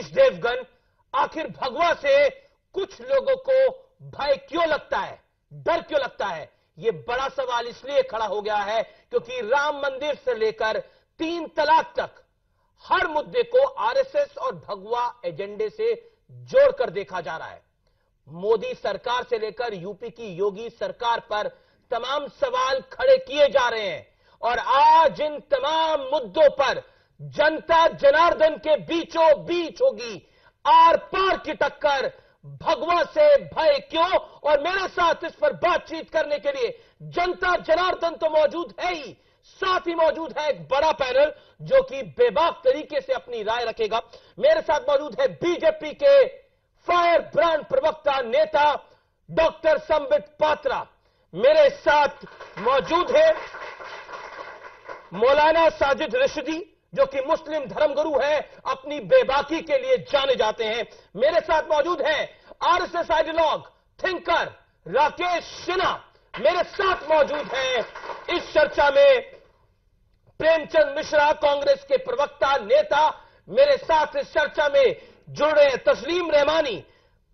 सतीश देवगन, आखिर भगवा से कुछ लोगों को भय क्यों लगता है, डर क्यों लगता है? यह बड़ा सवाल इसलिए खड़ा हो गया है क्योंकि राम मंदिर से लेकर 3 तलाक तक हर मुद्दे को आरएसएस और भगवा एजेंडे से जोड़कर देखा जा रहा है। मोदी सरकार से लेकर यूपी की योगी सरकार पर तमाम सवाल खड़े किए जा रहे हैं और आज इन तमाम मुद्दों पर जनता जनार्दन के बीचों बीच होगी आर पार की टक्कर। भगवा से भय क्यों? और मेरे साथ इस पर बातचीत करने के लिए जनता जनार्दन तो मौजूद है ही, साथ ही मौजूद है एक बड़ा पैनल जो कि बेबाक तरीके से अपनी राय रखेगा। मेरे साथ मौजूद है बीजेपी के फायर ब्रांड प्रवक्ता नेता डॉक्टर संबित पात्रा। मेरे साथ मौजूद है मौलाना साजिद रिशदी जो कि मुस्लिम धर्मगुरु है, अपनी बेबाकी के लिए जाने जाते हैं। मेरे साथ मौजूद है RSS ideologue thinker Rakesh Sinha. मेरे साथ मौजूद है इस चर्चा में प्रेमचंद मिश्रा, कांग्रेस के प्रवक्ता नेता। मेरे साथ इस चर्चा में जुड़ रहे हैं तस्लीम Rahmani,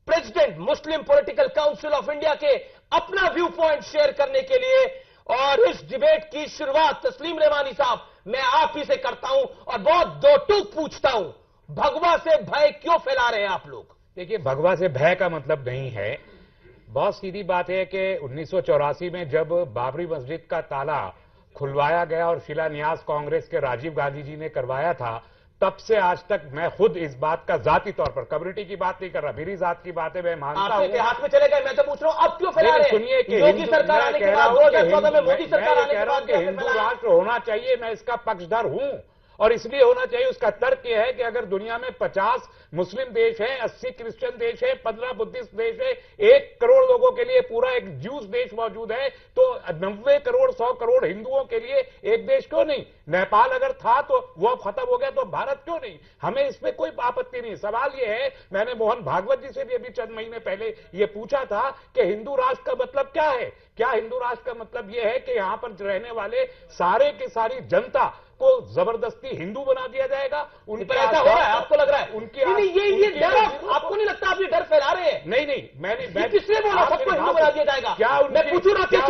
president Muslim political council of India के अपना व्यू पॉइंट शेयर करने के लिए। और इस डिबेट की शुरुआत तस्लीम रहमानी साहब मैं आप ही से करता हूं और बहुत दो टूक पूछता हूं, भगवा से भय क्यों फैला रहे हैं आप लोग? देखिए, भगवा से भय का मतलब नहीं है, बहुत सीधी बात है कि 1984 में जब बाबरी मस्जिद का ताला खुलवाया गया और शिलान्यास कांग्रेस के राजीव गांधी जी ने करवाया था, तब से आज तक मैं खुद इस बात का जाती तौर पर, कम्युनिटी की बात नहीं कर रहा, मेरी जात की बात है, मैं मानता हूं। आपके हाथ में चले गए, मैं तो पूछ रहा हूं अब क्यों फैला रहे हैं? सुनिए कि योगी सरकार आने के बाद 2014 में मोदी सरकार आने के बाद हिंदू राष्ट्र होना चाहिए, मैं इसका पक्षधर हूं और इसलिए होना चाहिए। उसका तर्क यह है कि अगर दुनिया में 50 मुस्लिम देश हैं, 80 क्रिश्चियन देश है, 15 बुद्धिस्ट देश है, 1 करोड़ लोगों के लिए पूरा एक ज्यूस देश मौजूद है, तो 90 करोड़ 100 करोड़ हिंदुओं के लिए एक देश क्यों नहीं? नेपाल अगर था तो वो खत्म हो गया, तो भारत क्यों नहीं? हमें इसमें कोई आपत्ति नहीं। सवाल यह है, मैंने मोहन भागवत जी से भी अभी चंद महीने पहले ये पूछा था कि हिंदू राष्ट्र का मतलब क्या है? क्या हिंदू राष्ट्र का मतलब यह है कि यहां पर रहने वाले सारे की सारी जनता को जबरदस्ती हिंदू बना दिया जाएगा? उनका ऐसा हो रहा है, आपको लग रहा है? उनकी ये डर, आपको नहीं लगता आप ये डर फैला रहे हैं? नहीं, मैंने किसने बोला सबको हिंदू बना दिया जाएगा? क्या मैं पूछू रहा था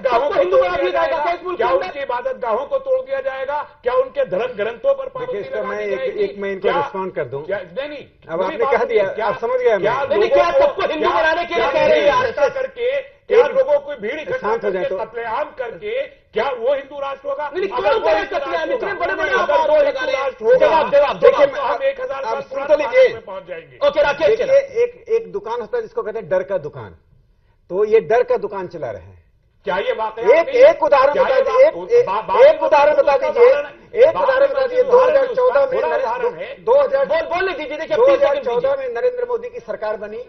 सबको हिंदू बना दिया जाएगा? क्या उनकी इबादत गाहों को तोड़ दिया जाएगा? क्या उनके धर्म ग्रंथों पर पाबंदी लगाई जाएगी? मैं इनको रिस्पॉन्ड कर दूं। नहीं, अब आपने कह दिया, आप समझ गया। क्या सबको हिंदू बनाने के लिए कह रहे हैं? ऐसा करके क्या लोगों को भीड़ इकट्ठा हो जाए तो कत्लेआम करके क्या वो हिंदू राष्ट्र होगा? कौन करे कत्लेआम? इतने बड़े-बड़े आरोप लगा रहे हैं। जवाब देखिए, हम 1000 साल सुन तो लीजिए, पहुंच जाएंगे। ओके राकेश, एक दुकान होता है जिसको कहते हैं डर का दुकान, तो ये डर का दुकान चला रहे हैं। क्या ये बात है? एक उदाहरण बता दीजिए, एक उदाहरण बता दीजिए, एक उदाहरण बता दीजिए। 2014 में बोलने दीजिए। देखिए 2014 में नरेंद्र मोदी की सरकार बनी,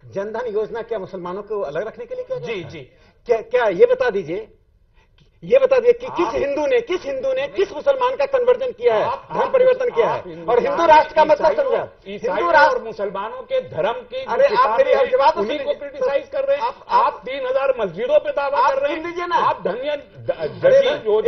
जनधन योजना क्या मुसलमानों को अलग रखने के लिए क्या? जी क्या ये बता दीजिए, ये बता दिए कि किस हिंदू ने किस मुसलमान का कन्वर्जन किया है, धर्म परिवर्तन किया है? और हिंदू राष्ट्र का मतलब समझा? हिंदू राष्ट्र मुसलमानों के धर्म की, अरे आप मेरी हर जवाब उन्हीं को क्रिटिसाइज कर रहे हैं। आप 3000 मस्जिदों पे दावा कर रहे हैं ना, आप धनिया क्यों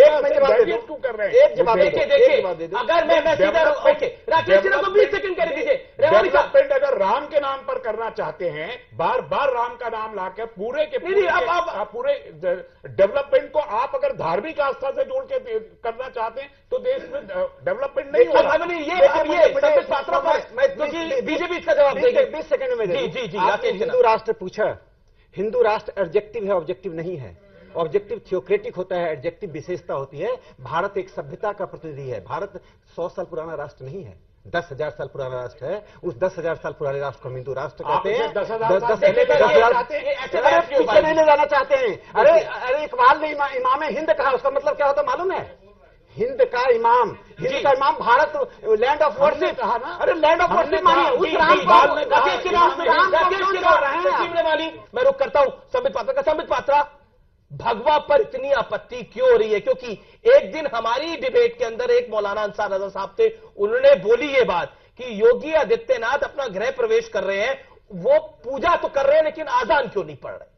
कर रहे हैं? एक जवाब देखिए, अगर मैं सीधा राकेश को 20 सेकंड कर दीजिए। डेवलपमेंट अगर राम के नाम पर करना चाहते हैं, बार बार राम का नाम लाकर पूरे डेवलपमेंट को आप अगर धार्मिक आस्था से जोड़ के करना चाहते हैं तो देश में डेवलपमेंट नहीं होगा। बीजेपी इसका जवाब देंगे 20 सेकंड में। जी हिंदू राष्ट्र पूछा, हिंदू राष्ट्र एडजेक्टिव है, ऑब्जेक्टिव नहीं है। ऑब्जेक्टिव थियोक्रेटिक होता है, एडजेक्टिव विशेषता होती है। भारत एक सभ्यता का प्रतिनिधि है। भारत 100 साल पुराना राष्ट्र नहीं है, 10,000 साल पुराना राष्ट्र है। उस 10,000 साल पुराने राष्ट्र को हम हिंदू राष्ट्र कहते हैं। 10,000 पीछे नहीं ले जाना चाहते हैं। अरे इकबाल ने इमाम हिंद कहा, उसका मतलब क्या होता मालूम है? हिंद का इमाम भारत लैंड ऑफ वर्शिप कहा ना। अरे लैंड ऑफ वर्शिप मानिए उस मैं रुक करता हूं संबित पात्रा, भगवा पर इतनी आपत्ति क्यों हो रही है? क्योंकि एक दिन हमारी डिबेट के अंदर एक मौलाना अंसार रजा साहब थे, उन्होंने बोली ये बात कि योगी आदित्यनाथ अपना गृह प्रवेश कर रहे हैं, वो पूजा तो कर रहे हैं लेकिन आजान क्यों नहीं पढ़ रहे?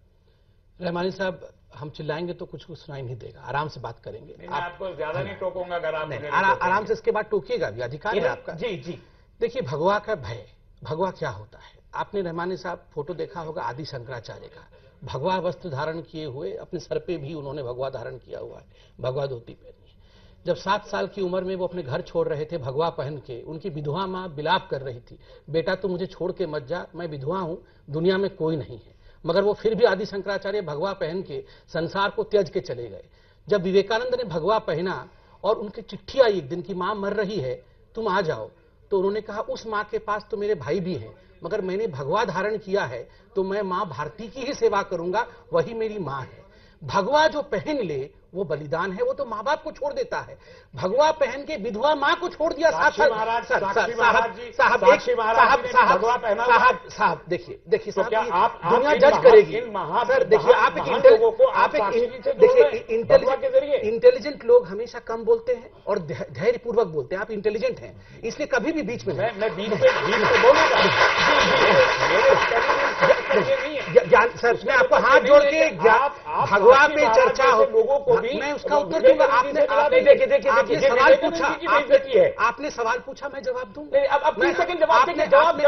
रहमानी साहब, हम चिल्लाएंगे तो कुछ सुनाई नहीं देगा, आराम से बात करेंगे। आपको ज्यादा नहीं टोकूंगा, अगर आप आराम से इसके बाद टोकिएगा भी, अधिकार है आपका। जी देखिए, भगवा का भय, भगवा क्या होता है? आपने रहमानी साहब फोटो देखा होगा आदि शंकराचार्य का, भगवा वस्त्र धारण किए हुए, अपने सर पे भी उन्होंने भगवा धारण किया हुआ है, भगवा धोती पहनी है। जब 7 साल की उम्र में वो अपने घर छोड़ रहे थे भगवा पहन के, उनकी विधवा मां विलाप कर रही थी, बेटा तू मुझे छोड़ के मत जा, मैं विधवा हूं, दुनिया में कोई नहीं है। मगर वो फिर भी आदि शंकराचार्य भगवा पहन के संसार को त्याज के चले गए। जब विवेकानंद ने भगवा पहना और उनकी चिट्ठी आई एक दिन की मां मर रही है, तुम आ जाओ, तो उन्होंने कहा उस मां के पास तो मेरे भाई भी हैं, मगर मैंने भगवा धारण किया है तो मैं मां भारती की ही सेवा करूंगा, वही मेरी मां है। भगवा जो पहन ले वो बलिदान है, वो तो माँ बाप को छोड़ देता है। भगवा पहन के विधवा माँ को छोड़ दिया। साहब देखिए साहब, दुनिया जज करेगी सर। देखिए आप इंटेलिजेंट लोग हमेशा कम बोलते हैं और धैर्य पूर्वक बोलते हैं। आप इंटेलिजेंट हैं, इसलिए कभी भी बीच में मैं बीच में बोलूंगा सर। मैं आपको हाथ जोड़ के भगवा पे चर्चा हो, लोगों को भी मैं उसका उत्तर दूंगा। आपने सवाल पूछा, आपने सवाल पूछा, मैं जवाब दूंगा। अब 3 सेकंड जवाब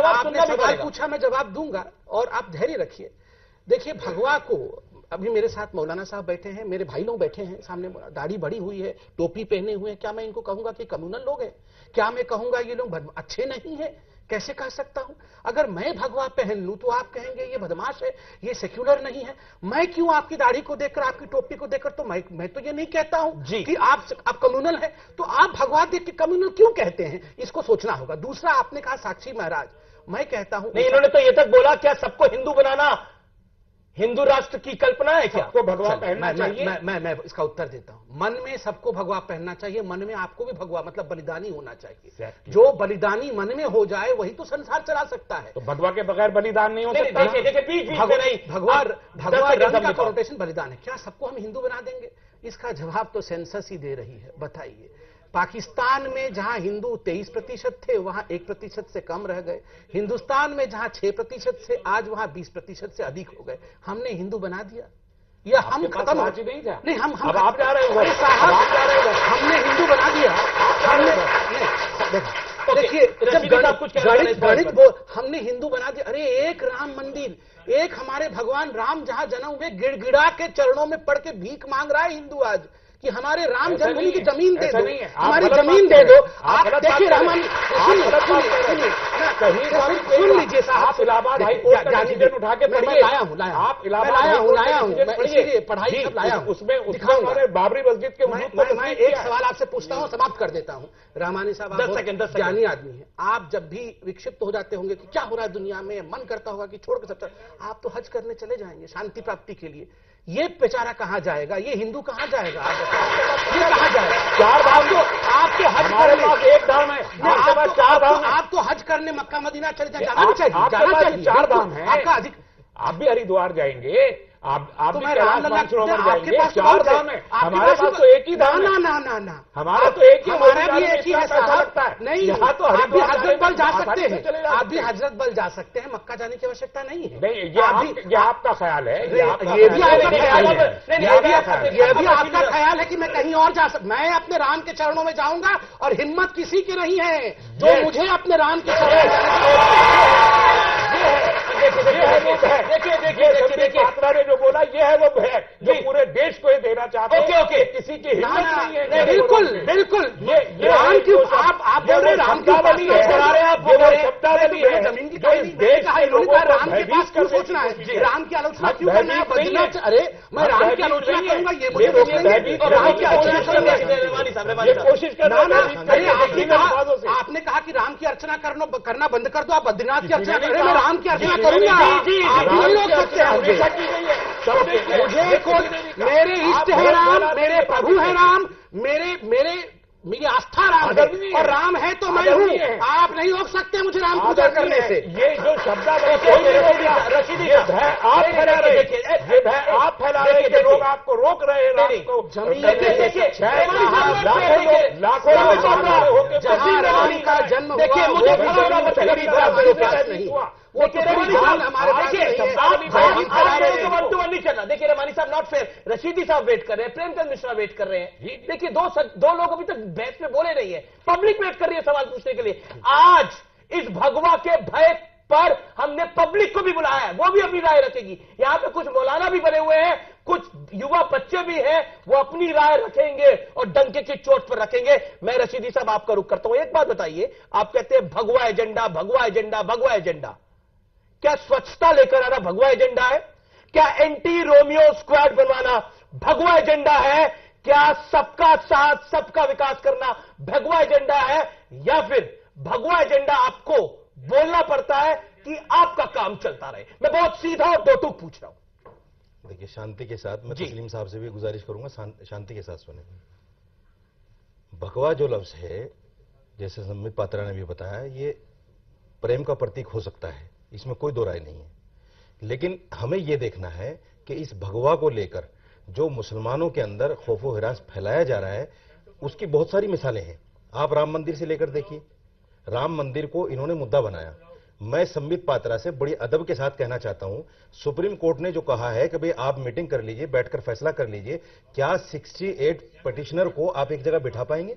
आपने सवाल पूछा, मैं जवाब दूंगा, और आप धैर्य रखिए। देखिए, भगवा को अभी मेरे साथ मौलाना साहब बैठे हैं, मेरे भाई लोग बैठे हैं सामने, दाढ़ी बड़ी हुई है, टोपी पहने हुए हैं। क्या मैं इनको कहूंगा कि कम्युनल लोग हैं? क्या मैं कहूंगा ये लोग अच्छे नहीं है? कैसे कह सकता हूं? अगर मैं भगवा पहन लूं तो आप कहेंगे ये बदमाश है, ये सेक्युलर नहीं है। मैं क्यों आपकी दाढ़ी को देखकर, आपकी टोपी को देखकर, तो मैं तो ये नहीं कहता हूं कि आप कम्युनल है, तो आप भगवा देख के कम्युनल क्यों कहते हैं? इसको सोचना होगा। दूसरा, आपने कहा साक्षी महाराज, मैं कहता हूं नहीं, इन्होंने तो ये तक बोला क्या सबको हिंदू बनाना हिंदू राष्ट्र की कल्पना है क्या? सबको भगवा पहनना चाहिए? मैं इसका उत्तर देता हूं। मन में सबको भगवा पहनना चाहिए, मन में आपको भी भगवा मतलब बलिदानी होना चाहिए। जो बलिदानी मन में हो जाए वही तो संसार चला सकता है। तो भगवा के बगैर बलिदान नहीं हो सकता। भगवा रंग का कॉन्टेशन बलिदान है। क्या सबको हम हिंदू बना देंगे? इसका जवाब तो सेंसस ही दे रही है। बताइए, पाकिस्तान में जहां हिंदू 23% थे वहां 1% से कम रह गए। हिंदुस्तान में जहां 6% से आज वहां 20% से अधिक हो गए। हमने हिंदू बना दिया या हम खत्म हो? नहीं, हम आप जा रहे हो साहब, हमने हिंदू बना दिया। देखिए, गणित हमने हिंदू बना दिया। अरे एक राम मंदिर, एक हमारे भगवान राम जहां जन्म हुए, गिड़गिड़ा के चरणों में पड़ के भीख मांग रहा है हिंदू आज कि हमारे राम जन्मभूमि की जमीन दे दो, हमारी जमीन दे दो। आप देखिए रहमान, सुन लीजिए साहब, इलाहाबाद हाई कोर्ट का डिसीजन उठा के पढ़िए। लाया हूं, इसीलिए पढ़ाई सब लाया हूं। उसमें बाबरी मस्जिद के मैं एक सवाल आपसे पूछता हूं, समाप्त कर देता हूं। रहमानी साहब, आप 10 सेकंड ज्ञानी आदमी हैं। आप जब भी विक्षिप्त हो जाते होंगे कि क्या हो रहा है दुनिया में, मन करता होगा कि छोड़ के सब, आप तो हज करने चले जाएंगे शांति प्राप्ति के लिए। ये बेचारा कहां जाएगा? ये हिंदू कहां जाएगा? ये कहां जाएगा? 4 धाम तो आप तो हज करने, एक धाम है, आप तो हज करने मक्का मदीना चले जाना चाहिए। 4 धाम है आपका अधिक। आप भी हरिद्वार जाएंगे, आप तो भी मैं कैलाश मानसरोवर जाएंगे। 4 धाम है, हमारे पास तो एक ही धाम है। ना हमारा तो एक ही, हमारा भी एक ही है लगता है। नहीं, यहाँ तो आप भी हजरत बल जा हरिद्वार सकते हैं, आप भी हजरत बल जा सकते हैं, मक्का जाने की आवश्यकता नहीं है। नहीं, ये आपका ख्याल है, ये भी आपका ख्याल है, ये भी आपका ख्याल है कि मैं कहीं और जा सकता। मैं अपने राम के चरणों में जाऊंगा और हिम्मत किसी की नहीं है जो मुझे अपने राम के चरणों में देखिए पात्रा ने जो बोला, ये है वो है जो पूरे देश को ये देना चाहते हैं। ओके, किसी की हिम्मत नहीं है। बिल्कुल ये राम की आप बोल रहे राम की शब्दावली है, शब्दावली है। जमीन की राम के पास क्यों सोचना है? राम की आलोचना क्यों करना है? बदलना। अरे मैं राम की आलोचना करूंगा, ये मुझे रोक लेंगे और राम की आलोचना करूंगा। कोशिश करना। अरे आपने कहा कि राम की अर्चना करना बंद कर दो, आप बद्रीनाथ की अर्चना करें। मैं राम की अर्चना करूंगा, आप नहीं रोक सकते हैं मुझे। मेरे इष्ट है राम, मेरे प्रभु है राम, मेरी आस्था राम है, और राम है तो मैं हूँ। आप नहीं रोक सकते मुझे राम पूजा करने से। ये जो शब्द आप फैला रहे हैं, लोग आपको रोक रहे हैं। लाखों जहाँ राम का जन्म हुआ, मुझे नहीं हुआ। वो तो हमारे पास नहीं चलना। देखिए रहमानी साहब नॉट फेयर, रशीदी साहब वेट कर रहे हैं, प्रेमचंद मिश्रा वेट कर रहे हैं। देखिए दो लोग अभी तक बहस में बोले नहीं है, पब्लिक वेट कर रही है सवाल पूछने के लिए। आज इस भगवा के भय पर हमने पब्लिक को भी बुलाया है, वो भी अपनी राय रखेगी। यहां पे कुछ मौलाना भी बने हुए हैं, कुछ युवा बच्चे भी हैं, वो अपनी राय रखेंगे और डंके की चोट पर रखेंगे। मैं रशीदी साहब आपका रुख करता हूं, एक बात बताइए, आप कहते हैं भगवा एजेंडा, भगवा एजेंडा, भगवा एजेंडा। क्या स्वच्छता लेकर आना भगवा एजेंडा है? क्या एंटी रोमियो स्क्वाड बनवाना भगवा एजेंडा है? क्या सबका साथ सबका विकास करना भगवा एजेंडा है? या फिर भगवा एजेंडा आपको बोलना पड़ता है कि आपका काम चलता रहे? मैं बहुत सीधा और दो टूक पूछ रहा हूं। देखिए, शांति के साथ मैं तस्लीम साहब से भी गुजारिश करूंगा, शांति के साथ सुने। भगवा जो लफ्ज है, जैसे संबित पात्रा ने भी बताया, ये प्रेम का प्रतीक हो सकता है, इसमें कोई दो राय नहीं है। लेकिन हमें यह देखना है कि इस भगवा को लेकर जो मुसलमानों के अंदर खौफो हिरास फैलाया जा रहा है, उसकी बहुत सारी मिसालें हैं। आप राम मंदिर से लेकर देखिए, राम मंदिर को इन्होंने मुद्दा बनाया। मैं संबित पात्रा से बड़ी अदब के साथ कहना चाहता हूं, सुप्रीम कोर्ट ने जो कहा है कि भाई आप मीटिंग कर लीजिए, बैठकर फैसला कर लीजिए, क्या 68 पिटिशनर को आप एक जगह बिठा पाएंगे?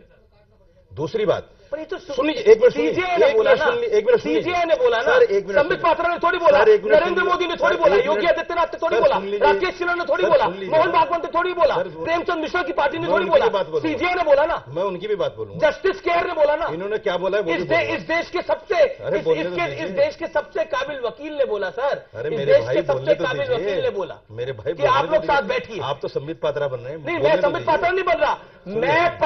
दूसरी बात, पर ये तो सुनिए, एक मिनट सुनिए, सीजीआई ने बोला ना, सीजीआई ने बोला ना, संबित पात्रा ने थोड़ी बोला, नरेंद्र मोदी ने थोड़ी बोला, योगी आदित्यनाथ ने थोड़ी बोला, राकेश सिन्हा ने थोड़ी बोला, मोहन भागवत ने थोड़ी बोला, प्रेमचंद मिश्रा की पार्टी ने थोड़ी बोला, सीजीआई ने बोला ना, मैं उनकी भी बात बोलूंगा, जस्टिस केयर ने बोला ना। इन्होंने क्या बोला? इस देश के सबसे इस देश के सबसे काबिल वकील ने बोला सर, अरे इस देश के सबसे काबिल वकील ने बोला, मेरे भाई कि आप लोग साथ बैठिए। आप तो संबित पात्रा बन रहे हैं। नहीं, मैं संबित पात्रा नहीं बन रहा, मैं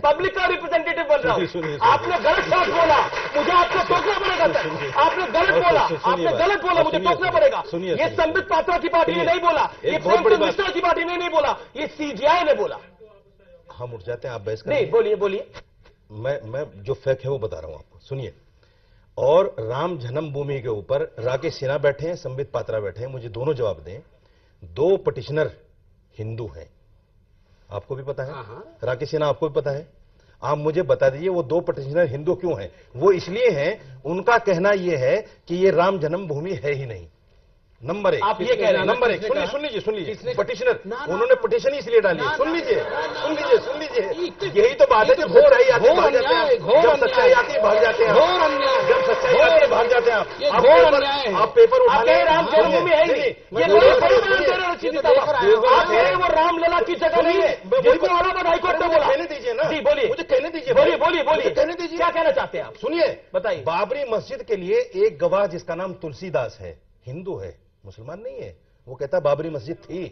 पब्लिक का रिप्रेजेंटेटिव बन रहा हूं। आपने गलत बात बोला, मुझे आपको टोकना पड़ेगा सर। आपने गलत बोला, आपने गलत बोला, मुझे टोकना पड़ेगा। ये संबित पात्रा की पार्टी ने नहीं बोला, ये प्रेमचंद मिश्रा की पार्टी ने नहीं बोला, ये सीजीआई ने बोला। हम उठ जाते हैं, आप बहस नहीं, बोलिए बोलिए। मैं जो फैक्ट है वो बता रहा हूं आपको, सुनिए। और राम जन्मभूमि के ऊपर राकेश सिन्हा बैठे हैं, संबित पात्रा बैठे हैं, मुझे दोनों जवाब दें। 2 पिटिशनर हिंदू हैं, आपको भी पता है, राकेश सिन्हा आपको भी पता है। आप मुझे बता दीजिए वो 2 पिटिशनर हिंदू क्यों हैं? वो इसलिए हैं, उनका कहना यह है कि ये राम जन्मभूमि है ही नहीं। नंबर 1, आप ये कह रहे हैं। नंबर 1, सुन लीजिए पिटिशनर, उन्होंने पिटिशन इसलिए डाली। सुन लीजिए, यही तो बात है, जब सच्चाई आती है भाग जाते हैं, जब सच्चाई आती है भाग जाते हैं, जब सच्चाई आती है भाग जाते हैं। आप पेपर उठा ले, राम जन्मभूमि है ही नहीं, ये वो रामलला की जगह नहीं है, जिसको इलाहाबाद हाईकोर्ट ने बोला। कहने दीजिए ना, जी बोलिए, मुझे कहने दीजिए, बोलिए, कहने दीजिए, क्या कहना चाहते हैं आप? सुनिए, बताइए। बाबरी मस्जिद के लिए एक गवाह जिसका नाम तुलसीदास है, हिंदू है, मुसलमान नहीं है, वो कहता बाबरी मस्जिद थी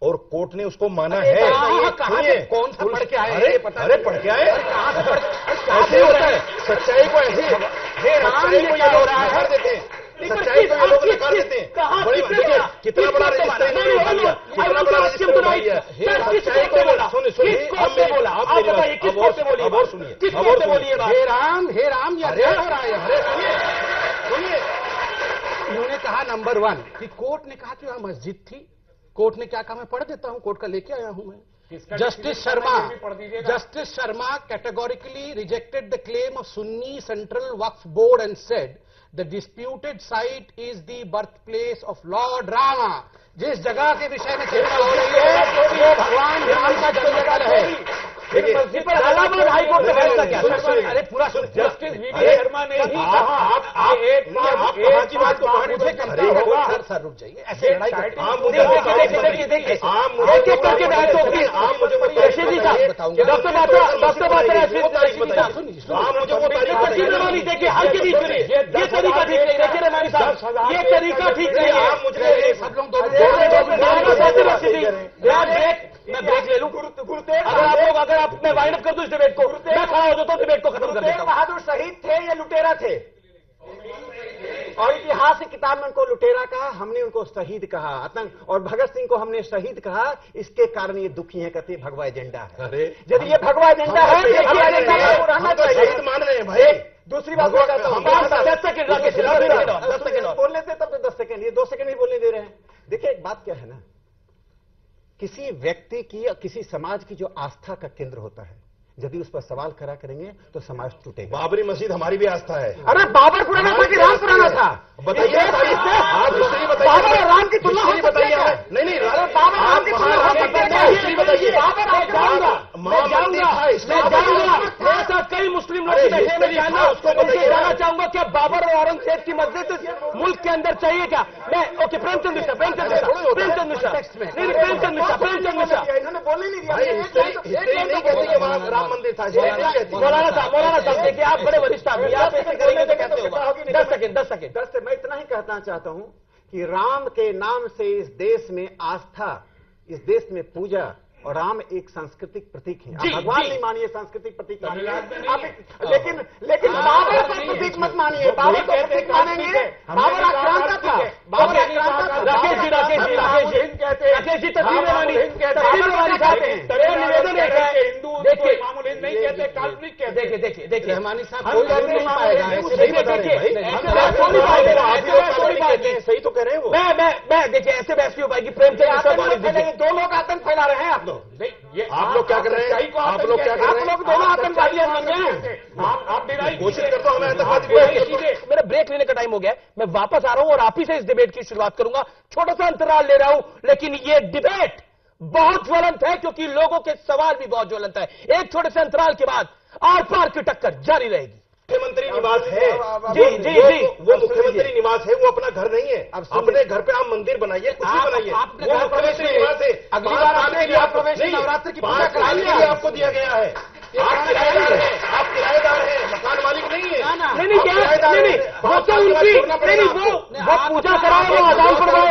और कोर्ट ने उसको माना है। कौन सा पढ़ के आए? अरे पढ़ के आए, ऐसे होता है, सच्चाई को ऐसे नकार देते हैं, सच्चाई को ये लोग नकार देते हैं। कितना बड़ा रजिस्टर इन्होंने उठा लिया, कितना बड़ा रजिस्टर उठा लिया। सच्चाई को सुनिए, अब और सुनिए, हे राम, या हो रहा है। सुनिए, उन्होंने कहा नंबर 1 कि कोर्ट ने कहा कि वहां मस्जिद थी। कोर्ट ने क्या कहा, मैं पढ़ देता हूं, कोर्ट का लेके आया हूं मैं। Justice Sharma categorically rejected the claim of Sunni central Waqf board and said the disputed site is the birth place of Lord Rama. जिस जगह के विषय में चर्चा हो रही है वो भगवान राम का जन्मस्थल है। इलाहाबाद हाईकोर्ट ने फैसला किया। अरे पूरा जस्टिस वीवी शर्मा ने ही कहा, आप एक की बात को मुझे कहता होगा सर रुक जाइए, ऐसे लड़ाई करते हैं। देखिए, एक एक करके डॉक्टर रेमानी देखिए, हर के बीच में ये तरीका ठीक नहीं। देखिए रेमानी साहब, ये तरीका ठीक नहीं है। आप मुझे सब लोग मैं ब्रेक ले लूं। अगर आप मैं वाइंड अप कर दूं इस डिबेट को, मैं खड़ा हो जाता हूं, डिबेट को खत्म कर देता हूं। बहादुर शहीद थे या लुटेरा थे? और इतिहास की किताब में उनको लुटेरा कहा, हमने उनको शहीद कहा। आतंक और भगत सिंह को हमने शहीद कहा, इसके कारण ये दुखी है, कहते भगवा एजेंडा है। अरे यदि ये भगवा एजेंडा है तो शहीद मान रहे हैं भाई। दूसरी बात बताता हूं, 10 सेकंड बोल लेते तब तो 10 सेकंड, ये 2 सेकंड ही बोलने दे रहे हैं। देखिए एक बात क्या है ना, किसी व्यक्ति की या किसी समाज की जो आस्था का केंद्र होता है, यदि उस पर सवाल करा करेंगे तो समाज टूटेगा। बाबरी मस्जिद हमारी भी आस्था है। अरे बाबर पुराना था कि राम पुराना था? बताइए, आप दूसरी बताइए। बाबर और राम की तुलना दूसरी बताइए। नहीं, बाबर राम की तुलना दूसरी बताइए। मैं जाऊंगा, मेरे साथ कई मुस्लिम लोग से बैठे मैं जानना चाहूंगा क्या बाबर और औरंगजेब की मस्जिद मुल्क के अंदर चाहिए क्या? मैं ओके, प्रेमचंद मिश्रा प्रेमचंद मिश्रा इन्होंने बोलने नहीं दिया। नहीं कहते कि वहां राम मंदिर था। मौलाना साहब देखिए, आप बड़े वरिष्ठ आदमी, आप ऐसे करेंगे तो कैसे होगा? 10 सेकंड। मैं इतना ही कहना चाहता हूं कि राम के नाम से इस देश में आस्था, इस देश में पूजा, और राम एक सांस्कृतिक प्रतीक है। आप भगवान नहीं मानिए, सांस्कृतिक प्रतीक मानिए। लेकिन बाबर को प्रतीक मत मानिए। बाबर को प्रतीक मानेंगे, बाबर आक्रांता था। बाबर आक्रांता था। राकेश जी तस्वीर मानी चाहते हैं। निवेदन है हिंदू देखिए, नहीं कहते, काल्पनिक कहते। देखिए रहमानी साहब कोई और नहीं पाएगा। सही तो कह रहे हैं वो। मैं देखिए ऐसे बहस नहीं हो पाएगी। प्रेमचंद दो लोग आतंक फैला रहे हैं आप लोग। ये आप लोग क्या कर रहे हैं? आप लोग क्या कर रहे हैं? आप लोग दोनों आतंकवादी बन गए। आप घोषित करते हो हमें आतंकवादी। मेरा ब्रेक लेने का टाइम हो गया है, मैं वापस आ रहा हूं और आप ही से इस डिबेट की शुरुआत करूंगा। छोटा सा अंतराल ले रहा हूं, लेकिन ये डिबेट बहुत ज्वलंत है क्योंकि लोगों के सवाल भी बहुत ज्वलंत है। एक छोटे से अंतराल के बाद आर पार की टक्कर जारी रहेगी। मुख्यमंत्री निवास है। जी वो मुख्यमंत्री निवास है, वो अपना घर नहीं है। अपने घर पे आप मंदिर बनाइए, कुछ भी बनाइए, वो मुख्यमंत्री निवास है। अगली बार आपके लिए नवरात्र की पूजा कराइए, आपको दिया गया है। आप किराएदार हैं, आप किराएदार हैं, मकान मालिक नहीं है। नहीं वो तो उनकी वो पूजा कराए, वो आदान करवाए।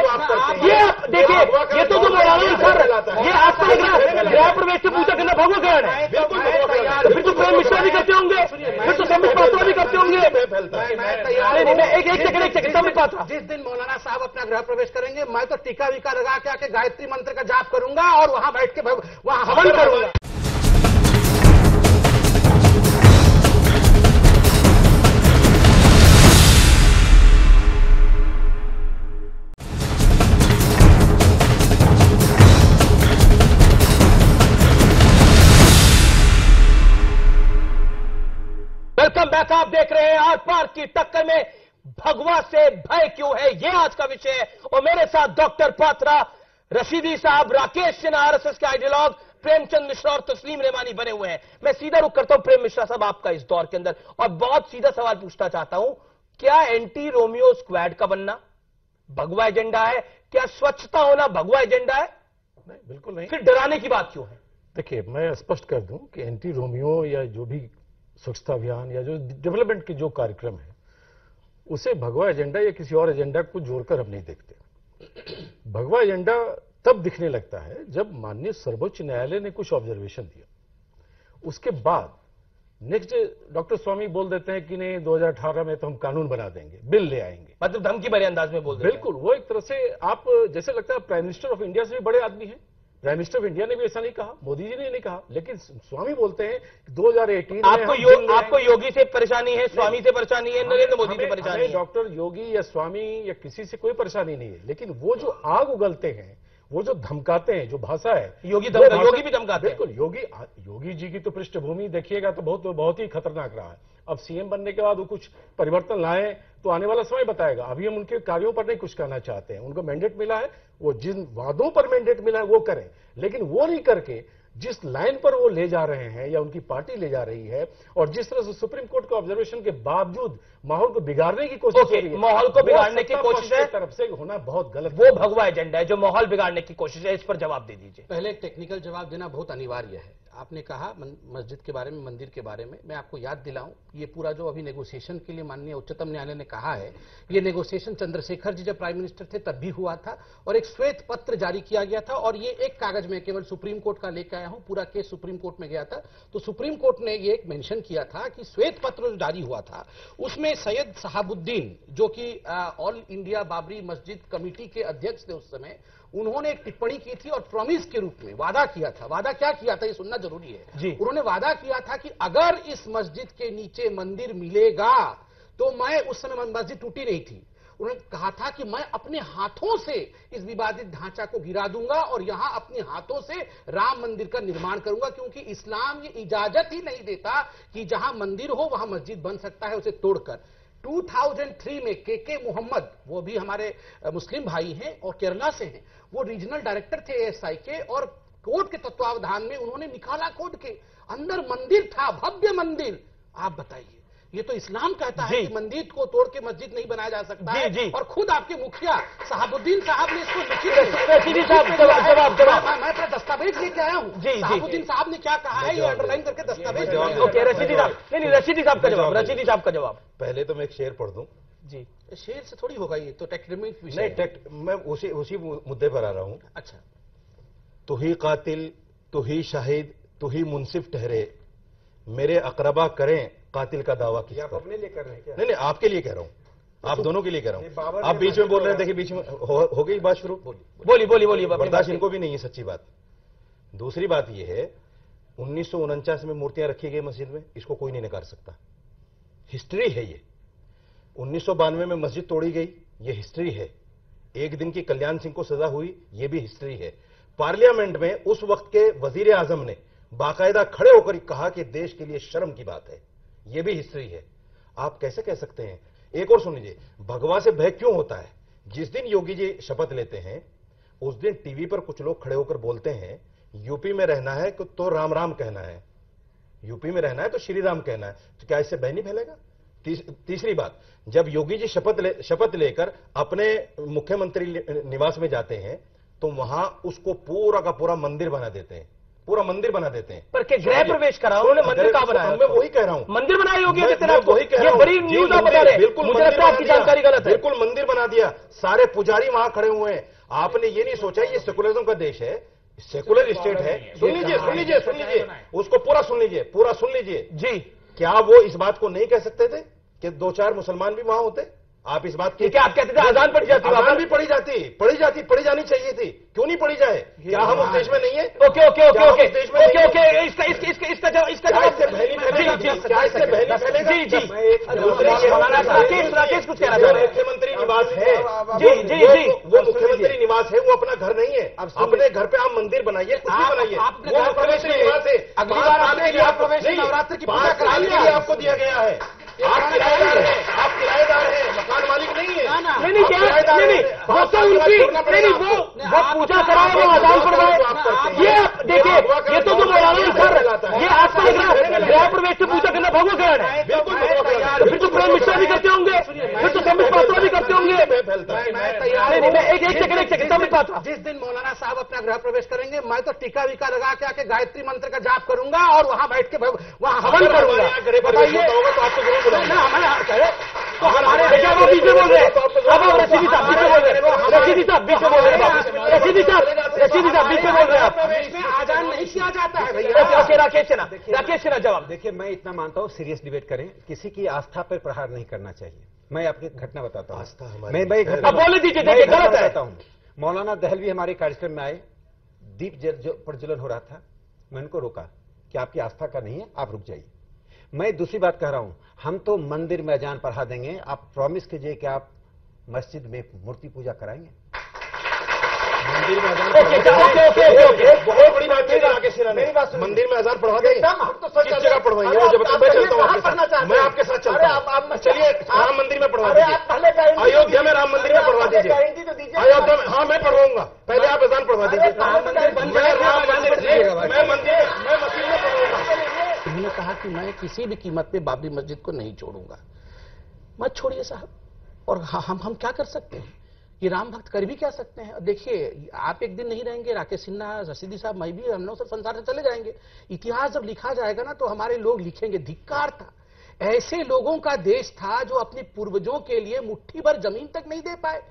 ये देखिए, ये तो मौलाना सर, ये आपको लग रहा है गृह प्रवेश से पूजा करना भगवान है। फिर तो प्रेम मिश्रा भी करते होंगे, फिर तो संबित पात्रा भी करते होंगे। एक सेकंड संबित पात्रा। जिस दिन मौलाना साहब अपना गृह प्रवेश करेंगे, मैं तो टीका वीका लगा के आके गायत्री मंत्र का जाप करूंगा और वहां बैठ के वहां हवन करूंगा। Welcome back. आप देख रहे हैं आर पार की टक्कर में भगवा से भय क्यों है, यह आज का विषय है। और मेरे साथ डॉक्टर पात्रा, रशीदी साहब, राकेश सिन्हा, आरएसएस के आइडियोलॉग, प्रेमचंद मिश्रा और तस्लीम रहमानी बने हुए हैं। मैं सीधा रुख करता हूं प्रेम मिश्रा साहब आपका इस दौर के अंदर, और बहुत सीधा सवाल पूछना चाहता हूं, क्या एंटी रोमियो स्क्वाड का बनना भगवा एजेंडा है? क्या स्वच्छता होना भगवा एजेंडा है? नहीं, बिल्कुल नहीं। फिर डराने की बात क्यों है? देखिए, मैं स्पष्ट कर दूं कि एंटी रोमियो या जो भी स्वच्छता अभियान या जो डेवलपमेंट के जो कार्यक्रम है, उसे भगवा एजेंडा या किसी और एजेंडा को जोड़कर हम नहीं देखते। भगवा एजेंडा तब दिखने लगता है जब माननीय सर्वोच्च न्यायालय ने कुछ ऑब्जर्वेशन दिया, उसके बाद नेक्स्ट डॉक्टर स्वामी बोल देते हैं कि नहीं 2018 में तो हम कानून बना देंगे, बिल ले आएंगे, मतलब धमकी भरे अंदाज में बोल देते हैं। बिल्कुल, वो एक तरह से आप जैसे लगता है प्राइम मिनिस्टर ऑफ इंडिया से भी बड़े आदमी हैं। प्राइम मिनिस्टर ऑफ इंडिया ने भी ऐसा नहीं कहा, मोदी जी ने नहीं कहा, लेकिन स्वामी बोलते हैं 2018 आपको योगी से परेशानी है, स्वामी से परेशानी है, नरेंद्र मोदी से परेशानी है? डॉक्टर योगी या स्वामी या किसी से कोई परेशानी नहीं है, लेकिन वो जो आग उगलते हैं, वो जो धमकाते हैं, जो भाषा है, योगी भी धमकाते हैं। बिल्कुल, योगी जी की तो पृष्ठभूमि देखिएगा तो बहुत ही खतरनाक रहा है। अब सीएम बनने के बाद वो कुछ परिवर्तन लाए तो आने वाला समय बताएगा। अभी हम उनके कार्यों पर नहीं कुछ कहना चाहते हैं। उनको मैंडेट मिला है, वो जिन वादों पर मैंडेट मिला है वो करें, लेकिन वो नहीं करके जिस लाइन पर वो ले जा रहे हैं या उनकी पार्टी ले जा रही है, और जिस तरह से सुप्रीम कोर्ट के ऑब्जर्वेशन के बावजूद माहौल को बिगाड़ने की कोशिश हो रही है, माहौल को बिगाड़ने की कोशिश है, तरफ से होना बहुत गलत। वो भगवा एजेंडा है जो माहौल बिगाड़ने की कोशिश है। इस पर जवाब दे दीजिए। पहले एक टेक्निकल जवाब देना बहुत अनिवार्य है। आपने कहा मस्जिद के बारे में, मंदिर के बारे में, मैं आपको याद दिलाऊं, ये पूरा जो अभी नेगोशिएशन के लिए माननीय उच्चतम न्यायालय ने कहा है, ये नेगोशिएशन चंद्रशेखर जी जब प्राइम मिनिस्टर थे तब भी हुआ था, और एक श्वेत पत्र जारी किया गया था, और ये एक कागज में केवल सुप्रीम कोर्ट का लेकर आया हूं, पूरा केस सुप्रीम कोर्ट में गया था। तो सुप्रीम कोर्ट ने ये एक मेंशन किया था कि श्वेत पत्र जो जारी हुआ था उसमें सैयद शहाबुद्दीन, जो कि ऑल इंडिया बाबरी मस्जिद कमेटी के अध्यक्ष थे उस समय, उन्होंने एक टिप्पणी की थी और प्रॉमिस के रूप में वादा किया था। वादा क्या किया था ये सुनना जरूरी है जी। उन्होंने वादा किया था कि अगर इस मस्जिद के नीचे मंदिर मिलेगा तो मैं, उस समय मस्जिद टूटी नहीं थी, उन्होंने कहा था कि मैं अपने हाथों से इस विवादित ढांचा को गिरा दूंगा और यहां अपने हाथों से राम मंदिर का निर्माण करूंगा, क्योंकि इस्लाम ये इजाजत ही नहीं देता कि जहां मंदिर हो वहां मस्जिद बन सकता है उसे तोड़कर। 2003 में के मोहम्मद, वो भी हमारे मुस्लिम भाई हैं और केरला से हैं, वो रीजनल डायरेक्टर थे एएसआई के, और कोर्ट के तत्वावधान में उन्होंने निकाला, कोर्ट के अंदर मंदिर था, भव्य मंदिर, आप बताइए, ये तो इस्लाम कहता है कि मंदिर को तोड़ के मस्जिद नहीं बनाया जा सकता है। और खुद आपके मुखिया शहाबुद्दीन साहब ने इसको लिखित जवाब मैं अपना दस्तावेज लेके आया हूँ। शहाबुद्दीन साहब ने क्या कहा है ये अंडरलाइन करके दस्तावेज। रशीदी साहब, नहीं रशीदी साहब का जवाब, रशीदी साहब का जवाब। पहले तो मैं एक शेर पढ़ दूं जी। शेर से थोड़ी होगा, ये तो टेक्निक विषय नहीं, मैं उसी मुद्दे पर आ रहा हूं। अच्छा, तू ही कातिल, तू ही शाहिद, तू ही मुंसिफ ठहरे, मेरे अकरबा करें कातिल का दावा किस पर। अपने लिए कर रहे हैं क्या? नहीं, आपके लिए कह रहा हूं, आप दोनों के लिए कह रहा हूं। आप बीच में बोल रहे हैं, देखिए बीच में हो गई बात शुरू। बोलिए बर्दाश्त इनको भी नहीं है सच्ची बात। दूसरी बात यह है, 1949 में मूर्तियां रखी गई मस्जिद में, इसको कोई नहीं नकार सकता, हिस्ट्री है ये। 1992 में मस्जिद तोड़ी गई, ये हिस्ट्री है। एक दिन की कल्याण सिंह को सजा हुई, ये भी हिस्ट्री है। पार्लियामेंट में उस वक्त के वजीर आजम ने बाकायदा खड़े होकर कहा कि देश के लिए शर्म की बात है, यह भी हिस्ट्री है। आप कैसे कह सकते हैं? एक और सुन लीजिए, भगवा से भय क्यों होता है? जिस दिन योगी जी शपथ लेते हैं उस दिन टीवी पर कुछ लोग खड़े होकर बोलते हैं यूपी में रहना है तो राम राम कहना है, यूपी में रहना है तो श्री राम कहना है। तो क्या इससे भय नहीं फैलेगा? तीसरी बात, जब योगी जी शपथ लेकर अपने मुख्यमंत्री निवास में जाते हैं तो वहां उसको पूरा का पूरा मंदिर बना देते हैं, पूरा मंदिर बना देते हैं। पर के गृह प्रवेश करा उन्होंने, मंदिर कहां बनाया? मैं वही कह रहा हूं, मंदिर बनाया योगी आदित्यनाथ, वही कह रहा हूं। ये बड़ी न्यूज आप बता रहे हैं। बिल्कुल, मुझे लगता है आपकी जानकारी गलत है। बिल्कुल मंदिर बना दिया, सारे पुजारी वहां खड़े हुए हैं। आपने ये नहीं सोचा ये सेकुलरिज्म का देश है, सेकुलर स्टेट है। सुन लीजिए, उसको पूरा सुन लीजिए जी। क्या वो इस बात को नहीं कह सकते थे कि 2-4 मुसलमान भी वहां होते? आप इस बात की क्या आप कहते थे अजान पढ़ी जाती? अजान भी पढ़ी जानी चाहिए थी, क्यों नहीं पढ़ी जाए? क्या हम उस देश में नहीं है? ओके, इसका जवाब क्या इससे बहनी फैलेगा? जी, राकेश कुछ कह रहा था। मुख्यमंत्री निवास है जी, वो मुख्यमंत्री निवास है, वो अपना घर नहीं है। अपने घर पे आप मंदिर बनाइए, कुछ भी बनाइए, वो मुख्यमंत्री निवास है। अगली बार आपने नवरात्र की पूजा कराई है, आपको दिया गया है। आप किराएदार हैं, मकान मालिक नहीं है। नहीं, वो तो उनकी वो पूजा कराए, वो अजान पढ़वाए। ये देखिए, ये तो जो मौलाना सर, ये आपको लग रहा है गृह प्रवेश से पूजा करना भगवा करण है? बिल्कुल, फिर तो प्रेम मिश्रा भी करते होंगे, फिर तो संबित पात्रा भी करते होंगे। एक सेकंड, संबित पात्रा, जिस दिन मौलाना साहब अपना गृह प्रवेश करेंगे, मैं तो टीका वीका लगा के आके गायत्री मंत्र का जाप करूंगा और वहां बैठ के वहां हवन करूंगा। बताइए तो आपको तो हमारे वो बीच में बोल रहे हैं। अब आप रशीदी साहब बीच में बोल रहे हैं, रशीदी साहब बीच में बोल रहे हैं, रशीदी साहब बीच में बोल रहे हैं आप। इसमें आजान नहीं किया जाता है भैया। ओके, राकेश सिन्हा जवाब। देखिए, मैं इतना मानता हूं सीरियस डिबेट करें, किसी की आस्था पर प्रहार नहीं करना चाहिए। मैं आपकी घटना बताता हूं। मैं बोले दीजिए, देखिए गलत है। मौलाना दहलवी हमारे कार्यक्रम में आए, दीप प्रज्वलन हो रहा था, मैं उनको रोका कि आपकी आस्था का नहीं है, आप रुक जाइए। मैं दूसरी बात कह रहा हूं, हम तो मंदिर में अजान पढ़ा देंगे, आप प्रॉमिस कीजिए कि आप मस्जिद में मूर्ति पूजा कराएंगे। मंदिर में अजान बहुत बड़ी बात है राकेश सिन्हा ने। मंदिर में अजान पढ़वा देंगे, किस जगह पढ़वाएंगे? मैं आपके साथ चलता हूँ। चलिए, राम मंदिर में पढ़वा दीजिए, अयोध्या में राम मंदिर में पढ़वा दीजिए, अयोध्या में। हाँ, मैं पढ़वाऊंगा, पहले आप अजान पढ़वा दीजिए। मैं मस्जिद में पढ़वाऊंगा। उन्होंने कहा कि मैं किसी भी कीमत पे बाबरी मस्जिद को नहीं छोड़ूंगा। मत छोड़िए साहब। और हम क्या कर सकते हैं? ये राम भक्त कर भी क्या सकते हैं? देखिए, आप एक दिन नहीं रहेंगे, राकेश सिन्हा, रशीदी साहब, मैं भी, हम लोग सब संसार से चले जाएंगे। इतिहास जब लिखा जाएगा ना तो हमारे लोग लिखेंगे धिक्कार था, ऐसे लोगों का देश था जो अपने पूर्वजों के लिए मुट्ठी भर जमीन तक नहीं दे पाए।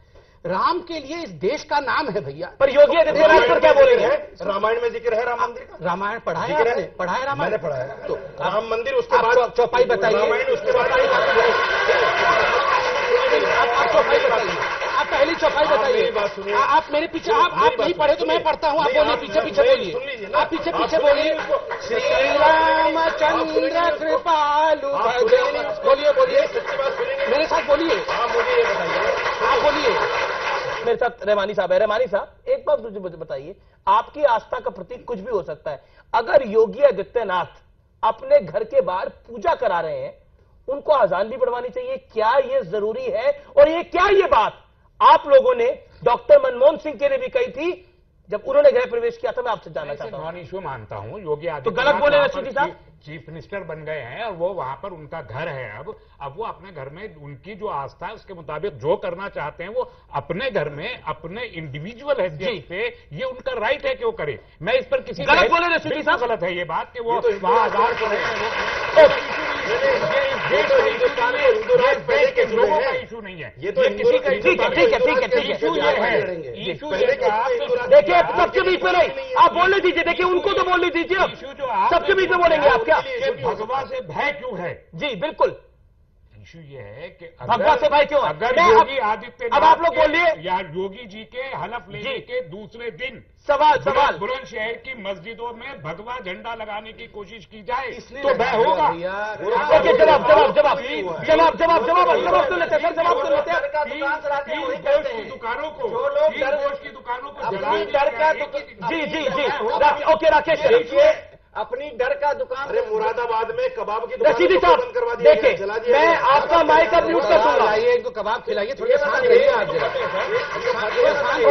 राम के लिए इस देश का नाम है भैया। पर योगी आदित्यनाथ पर क्या बोलेंगे? रामायण में जिक्र है राम मंदिर का? रामायण पढ़ा है आपने? पढ़ा है रामायण? मैंने पढ़ा है। तो राम मंदिर उसके बाद चौपाई बताइए। रामायण उसके बाद आप पहली चौपाई बताइए। आप मेरे पीछे, आप नहीं पढ़े तो मैं पढ़ता हूँ। आप बोलिए, पीछे बोलिए, आप पीछे बोलिए। श्री रामचंद्र कृपालु बोलिए, मेरे साथ बोलिए। मुझे ये बताइए, आप बोलिए। मेरे साथ रहमानी साहब है। रहमानी साहब, एक बात मुझे बताइए, आपकी आस्था का प्रतीक कुछ भी हो सकता है। अगर योगी आदित्यनाथ अपने घर के बाहर पूजा करा रहे हैं, उनको अजान भी पढ़वानी चाहिए? क्या ये जरूरी है? और ये क्या ये बात आप लोगों ने डॉक्टर मनमोहन सिंह के लिए भी कही थी जब उन्होंने गृह प्रवेश किया था, मैं आपसे जानना चाहता हूं। नॉन इश्यू मानता हूं। योगी तो गलत बोले आदित्यनाथ रशीदी साहब? चीफ मिनिस्टर बन गए हैं और वो वहां पर उनका घर है। अब वो अपने घर में उनकी जो आस्था है उसके मुताबिक जो करना चाहते हैं वो अपने घर में अपने इंडिविजुअल हैसियत पे ये उनका राइट है कि वो करे। मैं इस पर किसी गलत बोले रशीदी साहब? गलत है ये बात कि वो वहां आजाद को लोगों का इशू नहीं है, ये तो किसी का ठीक है, ठीक है, ठीक है, ठीक है। इशू ये है, इशू ये देखिए सबके बीच में नहीं, आप बोलने दीजिए। देखिए उनको तो बोलने दीजिए, आप इशू जो आप सबके बीच में बोलेंगे आप क्या? भगवा से भय क्यों है? जी बिल्कुल, इशू ये है कि भगवा से भय क्यों है? अगर मैं योगी आदित्यनाथ अब आप लोग बोलिए। या योगी जी के हलफ लेने जी। के दूसरे दिन सवाल बुलंदशहर की मस्जिदों में भगवा झंडा लगाने की कोशिश की जाए तो भय होगा। ओके, जवाब जवाब जवाब जवाब जवाब जवाब जवाब सुन लेते हैं सर, जवाब सुन लेते हैं। की दुकानों को गोश्त की दुकानों को जलाने जी जी जी, ओके राकेश, अपनी डर का दुकान। अरे मुरादाबाद में कबाब की दुकान रशीदी को साहब बंद करवा दिया गया, जला देखिए, दिया मैं गया। आपका माइक अब म्यूट कर दूंगा। लाइए, इनको कबाब खिलाइए, थोड़ी शांत रहिए आप जरा।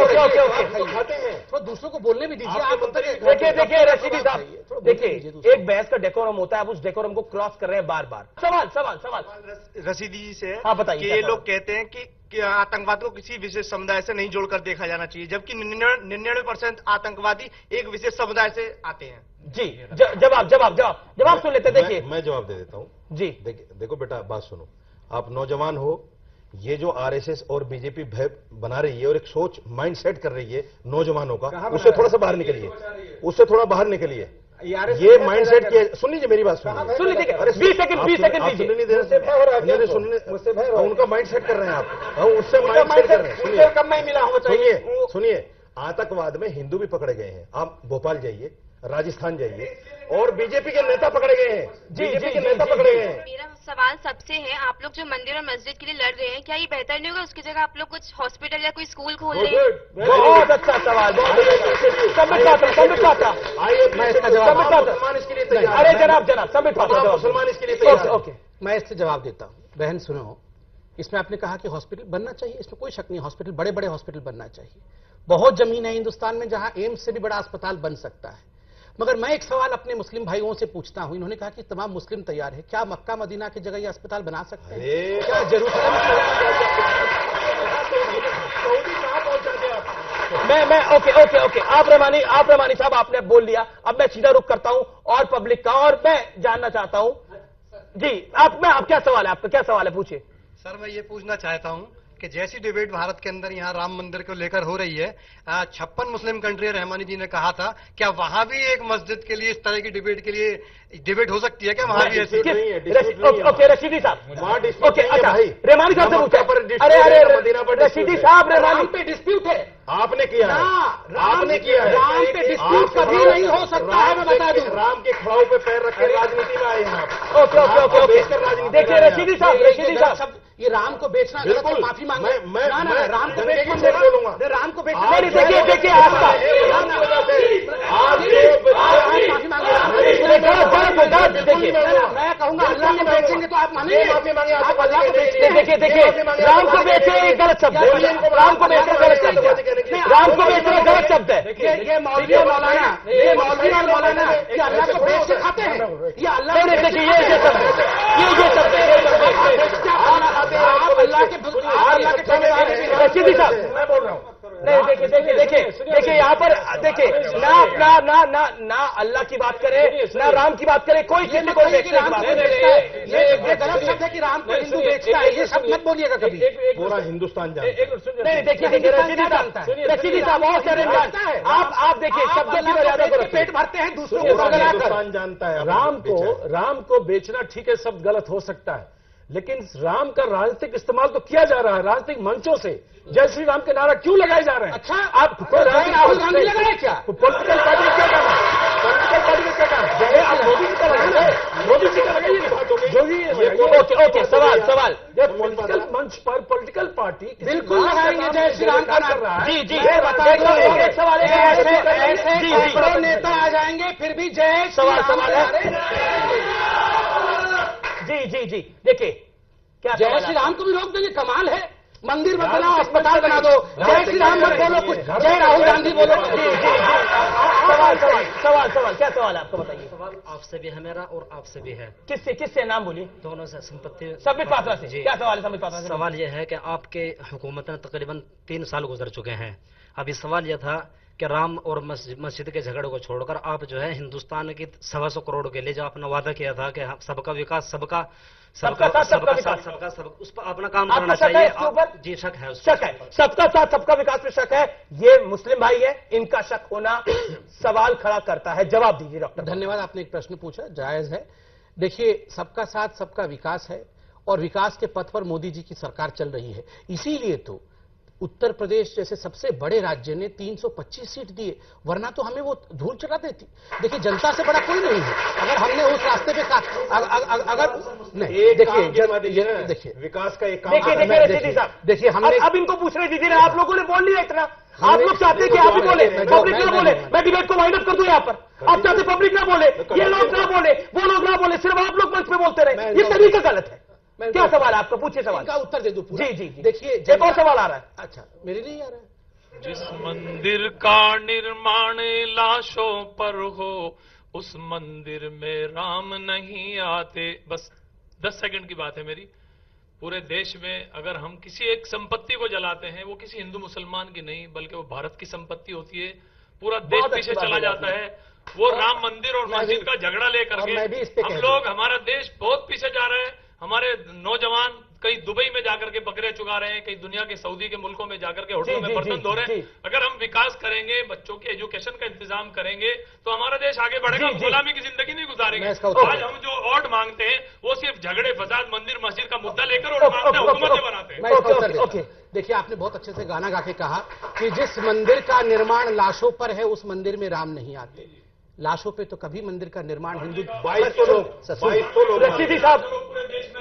ओके ओके ओके, खाते हैं। थोड़ा दूसरों को बोलने भी दीजिए। आप देखिए देखिए रशीदी साहब, देखिए एक बहस का डेकोरम होता है, आप उस डेकोरम को क्रॉस कर रहे हैं बार बार। सवाल सवाल सवाल रशीदी जी से हाँ, बताइए, कि क्या ये सवाल? लोग कहते हैं कि आतंकवाद को किसी विशेष समुदाय से नहीं जोड़कर देखा जाना चाहिए, जबकि 99% आतंकवादी एक विशेष समुदाय से आते हैं। जी, जवाब जवाब जवाब जवाब सुन लेते हैं। देखिए मैं जवाब दे देता हूँ। जी, देखो बेटा, बात सुनो। आप नौजवान हो, ये जो आरएसएस और बीजेपी भय बना रही है और एक सोच माइंड सेट कर रही है नौजवानों का, उससे थोड़ा सा बाहर निकलिए, उससे थोड़ा बाहर निकलिए। ये माइंड सेट किया। सुन लीजिए मेरी बात, सुन लीजिए। 20 सेकंड दीजिए। नहीं दे रहे, सुनने उनका माइंड सेट कर रहे हैं आप, उससे माइंड सेट कर रहे हैं। कब मैं मिला हूं सुनिए सुनिए, आतंकवाद में हिंदू भी पकड़े गए हैं। आप भोपाल जाइए, राजस्थान जाइए, और बीजेपी के नेता पकड़े गए हैं। बीजेपी के नेता पकड़े गए हैं। मेरा सवाल सबसे है, आप लोग जो मंदिर और मस्जिद के लिए लड़ रहे हैं, क्या ये बेहतर नहीं होगा उसकी जगह आप लोग कुछ हॉस्पिटल या कोई स्कूल खोल लें? बहुत अच्छा सवाल, बहुत संबित पात्रा, आइए, मैं इसका जवाब, मुसलमान इसके लिए तैयार। अरे जनाब संबित पात्रा, मुसलमान इसके लिए तैयार। ओके, मैं इससे जवाब देता हूं। बहन सुनो, इसमें आपने कहा कि हॉस्पिटल बनना चाहिए, इसमें कोई शक नहीं, हॉस्पिटल बड़े बड़े हॉस्पिटल बनना चाहिए। बहुत जमीन है हिंदुस्तान में जहां एम्स से भी बड़ा अस्पताल बन सकता है। मगर मैं एक सवाल अपने मुस्लिम भाइयों से पूछता हूं, इन्होंने कहा कि तमाम मुस्लिम तैयार है, क्या मक्का मदीना की जगह ये अस्पताल बना सकते हैं? क्या जेरूसलम मैं ओके ओके ओके, आप रहमानी साहब आपने बोल लिया। अब मैं सीधा रुख करता हूं और पब्लिक का, और मैं जानना चाहता हूं जी, आप क्या सवाल है आपका, क्या सवाल है, पूछिए। सर मैं ये पूछना चाहता हूँ कि जैसी डिबेट भारत के अंदर यहाँ राम मंदिर को लेकर हो रही है, 56 मुस्लिम कंट्री, रहमानी जी ने कहा था, क्या वहां भी एक मस्जिद के लिए इस तरह की डिबेट के लिए डिबेट हो सकती है क्या? वहां भी ऐसी? ओके रशीदी साहब, ओके अच्छा, रहमानी साहब से पूछा। अरे रशीदी साहब, रहमानी पे डिस्प्यूट है, आपने किया है, आपने किया है। राम पे डिस्प्यूट कभी नहीं हो सकता है, मैं बता दूं। राम के खड़ाऊ पे पैर रख के राजनीति में आए हैं आप। ओके ओके ओके ओके, देखिए रशीदी साहब, ये राम को बेचना गलत है, माफी मांगे। मैं राम को बेचना, बोलूंगा, राम को बेचना, देखिए आपका माफी मांगे। देखिए मैं कहूंगा अल्लाह को बेचेंगे तो आप मानेंगे? आप अल्लाह को बेचेंगे? देखिए राम को बेचे गलत शब्द है, राम को बेचना गलत शब्द है, राम को बेचना गलत शब्द है। ये मौलवी और मौलाना ये अल्लाह को बेच के खाते हैं, ये अल्लाह को देखिए ये शब्द आप अल्लाह के रशीदी साहब, मैं बोल रहा हूँ। नहीं देखिए यहाँ पर देखिए ना अल्लाह की बात करे, ना राम की बात करे, कोई किसी को बेचने की बात नहीं। ये गलत शब्द है कि राम को हिंदू बेचता है, ये शब्द मत बोलिएगा कभी। पूरा हिंदुस्तान जानता है। नहीं देखिए रशीदी साहब और आप देखिए शब्दों की मर्यादा को पेट भरते हैं दूसरों पूरा को। हिंदुस्तान जानता है। राम को बेचना ठीक है, शब्द गलत हो सकता है, लेकिन राम का राजनीतिक इस्तेमाल तो किया जा रहा है राजनीतिक मंचों से। जय श्री राम के नारा क्यों लगाए जा रहे हैं? अच्छा, आप राहुल गांधी लगाए क्या? पॉलिटिकल पार्टी का क्या काम है? पॉलिटिकल पार्टी का क्या काम है? जय आप मोदी जी का लगाइए, मोदी जी का लगाइए। ओके सवाल पॉलिटिकल मंच पर पॉलिटिकल पार्टी बिल्कुल लगाएंगे जय श्री राम का नारा। जी एक सवाल ऐसे नेता आ जाएंगे फिर भी जय सवाल है। जी देखिए क्या जय श्री राम को भी रोक देंगे? कमाल है, मंदिर मत बनाओ, अस्पताल बना दो, जय श्री राम मत बोलो। बोलो कुछ, जय राहुल गांधी बोलो। सवाल क्या सवाल है आपको, बताइए। सवाल आपसे भी है मेरा और आपसे भी है। किससे नाम बोलिए? दोनों से। संपत्ति संबित पात्रा से। क्या सवाल है संबित पात्रा से? सवाल यह है कि आपके हुकूमत ने तकरीबन 3 साल गुजर चुके हैं। अभी सवाल यह था कि राम और मस्जिद के झगड़े को छोड़कर आप जो है हिंदुस्तान की 125 करोड़ के लिए जो आपने वादा किया था कि सबका विकास, सबका उस पर अपना काम करना चाहिए। जी शक है, शक है, सबका साथ सबका विकास में शक है। ये मुस्लिम भाई है, इनका शक होना सवाल खड़ा करता है। जवाब दीजिए डॉक्टर। धन्यवाद, आपने एक प्रश्न पूछा, जायज है। देखिए, सबका साथ सबका विकास है और विकास के पथ पर मोदी जी की सरकार चल रही है। इसीलिए तो उत्तर प्रदेश जैसे सबसे बड़े राज्य ने 325 सीट दिए, वरना तो हमें वो धूल चटा देती। देखिए, जनता से बड़ा कोई नहीं है। अगर हमने उस रास्ते पे अगर नहीं, देखिए विकास का एक काम, देखिए हमने अब इनको पूछ रहे दीदी, आप लोगों ने बोल लिया इतना। आप लोग चाहते कि आप ही बोले, पब्लिक ना बोले। मैं डिबेट को वाइंड अप कर दूं यहाँ पर। आप चाहते पब्लिक ना बोले, ये लोग ना बोले, वो लोग ना बोले, सिर्फ आप लोग मंच पे बोलते रहे। ये तरीका गलत है। क्या सवाल है आपका? पूछिए सवाल का उत्तर दे दो पूरा। जी। देखिए, एक और सवाल आ रहा है। अच्छा, मेरे लिए आ रहा है। जिस मंदिर का निर्माण लाशों पर हो, उस मंदिर में राम नहीं आते। बस 10 सेकंड की बात है मेरी। पूरे देश में अगर हम किसी एक संपत्ति को जलाते हैं, वो किसी हिंदू मुसलमान की नहीं, बल्कि वो भारत की संपत्ति होती है। पूरा देश पीछे चला जाता है। वो राम मंदिर और मस्जिद का झगड़ा लेकर के हम लोग, हमारा देश बहुत पीछे जा रहे हैं। हमारे नौजवान कहीं दुबई में जाकर के बकरे चुगा रहे हैं, कहीं दुनिया के सऊदी के मुल्कों में जाकर के होटलों में बर्तन धो रहे हैं। अगर हम विकास करेंगे, बच्चों के एजुकेशन का इंतजाम करेंगे, तो हमारा देश आगे बढ़ेगा। गुलामी की जिंदगी नहीं गुजारेंगे। आज हम जो वोट मांगते हैं, वो सिर्फ झगड़े, फसाद, मंदिर मस्जिद का मुद्दा लेकर वोट मांगते हैं, हुकूमतें बनाते हैं। देखिए, आपने बहुत अच्छे से गाना गा के कहा कि जिस मंदिर का निर्माण लाशों पर है, उस मंदिर में राम नहीं आते। लाशों पे तो कभी मंदिर का निर्माण हिंदू 2200 लोग रशीदी साहब,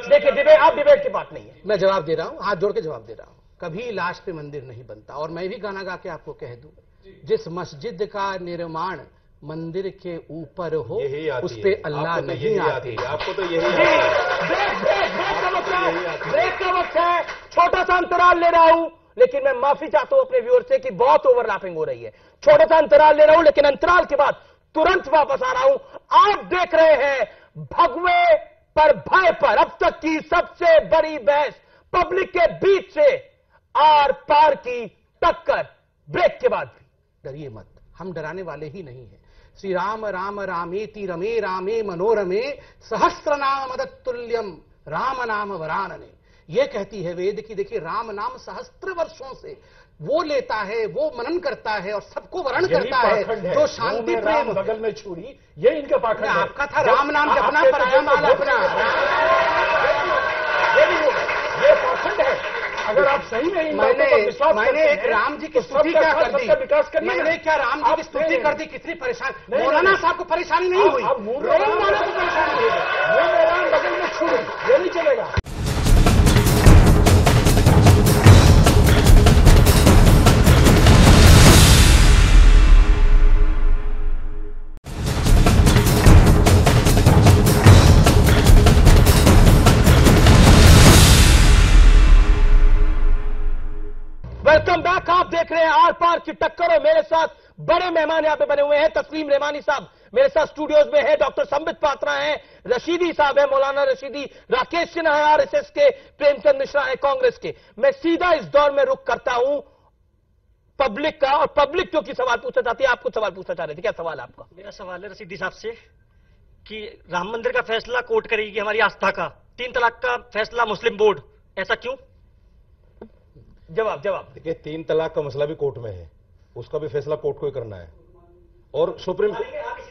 देखिए आप डिबेट की बात नहीं है। मैं जवाब दे रहा हूं, हाथ जोड़ के जवाब दे रहा हूं। कभी लाश पे मंदिर नहीं बनता। और मैं भी गाना गा के आपको कह दूं, जिस मस्जिद का निर्माण मंदिर के ऊपर हो, उस पे अल्लाह नहीं आते। आपको तो यही ब्रेक का वक्त है। छोटा सा अंतराल ले रहा हूं, लेकिन मैं माफी चाहता हूं अपने व्यूअर से कि बहुत ओवरलैपिंग हो रही है। छोटा सा अंतराल ले रहा हूं, लेकिन अंतराल के बाद तुरंत वापस आ रहा हूं। आप देख रहे हैं भगवे पर भय पर अब तक की सबसे बड़ी बहस, पब्लिक के बीच से आर पार की टक्कर। ब्रेक के बाद भी डरिए मत, हम डराने वाले ही नहीं हैं। श्री राम राम रामेति रमे रामे मनोरमे सहस्र नाम तत्तुल्यम राम नाम वरानने। ये कहती है वेद की देखिए, राम नाम सहस्त्र वर्षों से वो लेता है, वो मनन करता है और सबको वर्ण करता है। जो शांति प्रेम बगल में छुरी, ये इनका पाखंड है। आपका था राम नाम जपना, पराया माल अपना। ये पाखंड है। अगर आप सही नहीं, मैंने एक राम जी की स्तुति क्या कर दी? मैंने क्या राम जी की स्तुति कर दी? कितनी परेशानी, मौलाना साहब को परेशानी नहीं हुई, रोम वालों को परेशानी हुई। राम बगल में छुरी, ये नहीं चलेगा। Welcome back. आप देख रहे हैं आर पार की टक्कर और मेरे साथ बड़े मेहमान यहां पे बने हुए हैं। तस्लीम रेमानी साहब मेरे साथ स्टूडियोज में है, डॉक्टर संबित पात्रा हैं, रशीदी साहब है, मौलाना रशीदी, राकेश सिन्हा है आरएसएस के, प्रेमचंद मिश्रा है कांग्रेस के। मैं सीधा इस दौर में रुख करता हूं पब्लिक का, और पब्लिक क्योंकि सवाल पूछना चाहती है। आपको सवाल पूछना चाह रहे थे, क्या सवाल है आपका? मेरा सवाल है रशीदी साहब से कि राम मंदिर का फैसला कोर्ट करेगी हमारी आस्था का, 3 तलाक का फैसला मुस्लिम बोर्ड, ऐसा क्यों? जवाब देखिए, 3 तलाक का मसला भी कोर्ट में है, उसका भी फैसला कोर्ट को ही करना है। और सुप्रीम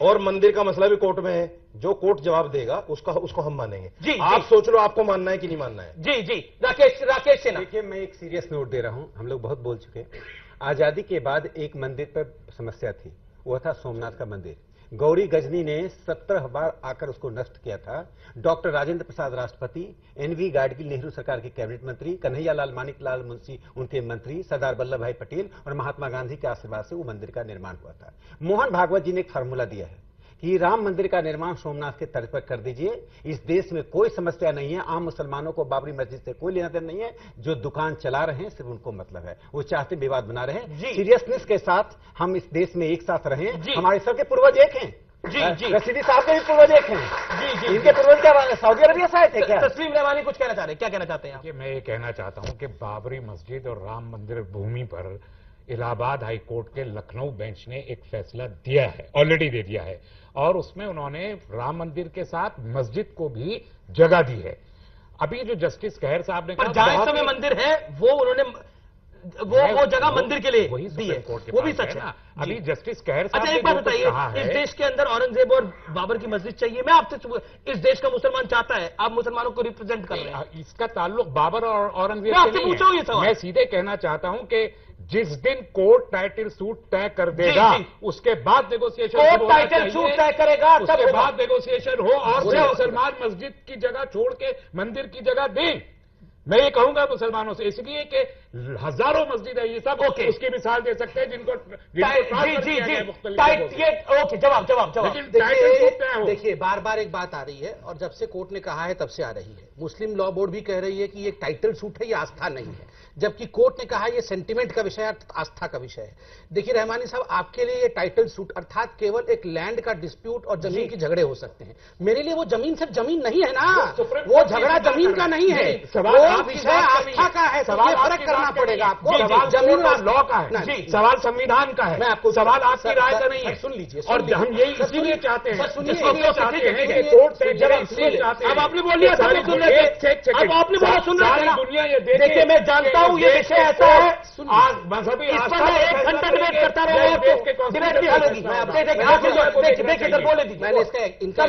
और मंदिर का मसला भी कोर्ट में है। जो कोर्ट जवाब देगा उसको हम मानेंगे। जी, आप सोच लो आपको मानना है कि नहीं मानना है। जी राकेश सिन्हा। देखिए, मैं एक सीरियस नोट दे रहा हूं, हम लोग बहुत बोल चुके हैं। आजादी के बाद एक मंदिर पर समस्या थी, वो था सोमनाथ का मंदिर। गौरी गजनी ने 17 बार आकर उसको नष्ट किया था। डॉक्टर राजेंद्र प्रसाद राष्ट्रपति, एनवी गाडगिल नेहरू सरकार के कैबिनेट मंत्री, कन्हैया लाल मानिकलाल मुंशी उनके मंत्री, सरदार वल्लभ भाई पटेल और महात्मा गांधी के आशीर्वाद से वो मंदिर का निर्माण हुआ था। मोहन भागवत जी ने एक फार्मूला दिया है कि राम मंदिर का निर्माण सोमनाथ के तर्ज पर कर दीजिए। इस देश में कोई समस्या नहीं है, आम मुसलमानों को बाबरी मस्जिद से कोई लेना देना नहीं है। जो दुकान चला रहे हैं सिर्फ उनको मतलब है, वो चाहते विवाद बना रहे हैं। सीरियसनेस के साथ हम इस देश में एक साथ रहें। हमारे सबके पूर्वज एक हैं। जी रशीदी साहब के भी पूर्वज एक हैं। जी इनके पूर्वज क्या सऊदी अरबिया से आए थे क्या? तस्लीम रहमानी कुछ कहना चाह रहे हैं, क्या कहना चाहते हैं आप? मैं ये कहना चाहता हूं कि बाबरी मस्जिद और राम मंदिर भूमि पर इलाहाबाद हाई कोर्ट के लखनऊ बेंच ने एक फैसला दिया है, ऑलरेडी दे दिया है, और उसमें उन्होंने राम मंदिर के साथ मस्जिद को भी जगह दी है। अभी जो जस्टिस खैर साहब ने कहा जहां समय मंदिर है वो उन्होंने वो जगह मंदिर के लिए वही दी है, वो भी सच है। अभी जस्टिस खैर साहब अच्छा एक बात बताइए, इस देश के अंदर औरंगजेब और बाबर की मस्जिद चाहिए? मैं आपसे, इस देश का मुसलमान चाहता है, आप मुसलमानों को रिप्रेजेंट कर रहे हैं। इसका ताल्लुक बाबर और औरंगजेब से नहीं है। मैं सीधे कहना चाहता हूं कि जिस दिन कोर्ट टाइटल सूट तय कर देगा उसके बाद नेगोशिएशन, कोर्ट टाइटल सूट तय करेगा उसके बाद नेगोशिएशन हो और मुसलमान मस्जिद की जगह छोड़ के मंदिर की जगह दें। मैं ये कहूंगा मुसलमानों से, इसलिए कि हजारों मस्जिद है ये सब, उसकी मिसाल दे सकते हैं जिनको देखिए बार बार एक बात आ रही है और जब से कोर्ट ने कहा है तब से आ रही है। मुस्लिम लॉ बोर्ड भी कह रही है कि ये टाइटल सूट है, ये आस्था नहीं है, जबकि कोर्ट ने कहा ये सेंटिमेंट का विषय है, आस्था का विषय है। देखिए रहमानी साहब, आपके लिए ये टाइटल सूट अर्थात केवल एक लैंड का डिस्प्यूट और जमीन की झगड़े हो सकते हैं। मेरे लिए वो जमीन सिर्फ जमीन नहीं है ना, वो झगड़ा जमीन का नहीं है, वो विषय आस्था का है। सवाल फर्क करना पड़ेगा आपको, जमीन लॉ का है, सवाल संविधान का है, मैं आपको सवाल आपकी राय का नहीं है। सुन लीजिए, और हम यही इसीलिए चाहते हैं, अब आपने बोल दिया, अब आपने बोला सुन रहे हैं दुनिया ये देखिए, मैं जानता हूं ये विषय ऐसा है, मजहबी इस पर मैं 1 घंटा डिबेट करता रहूंगा, डिबेट भी हल होगी। देखिए इधर बोले दीजिए, मैंने इसका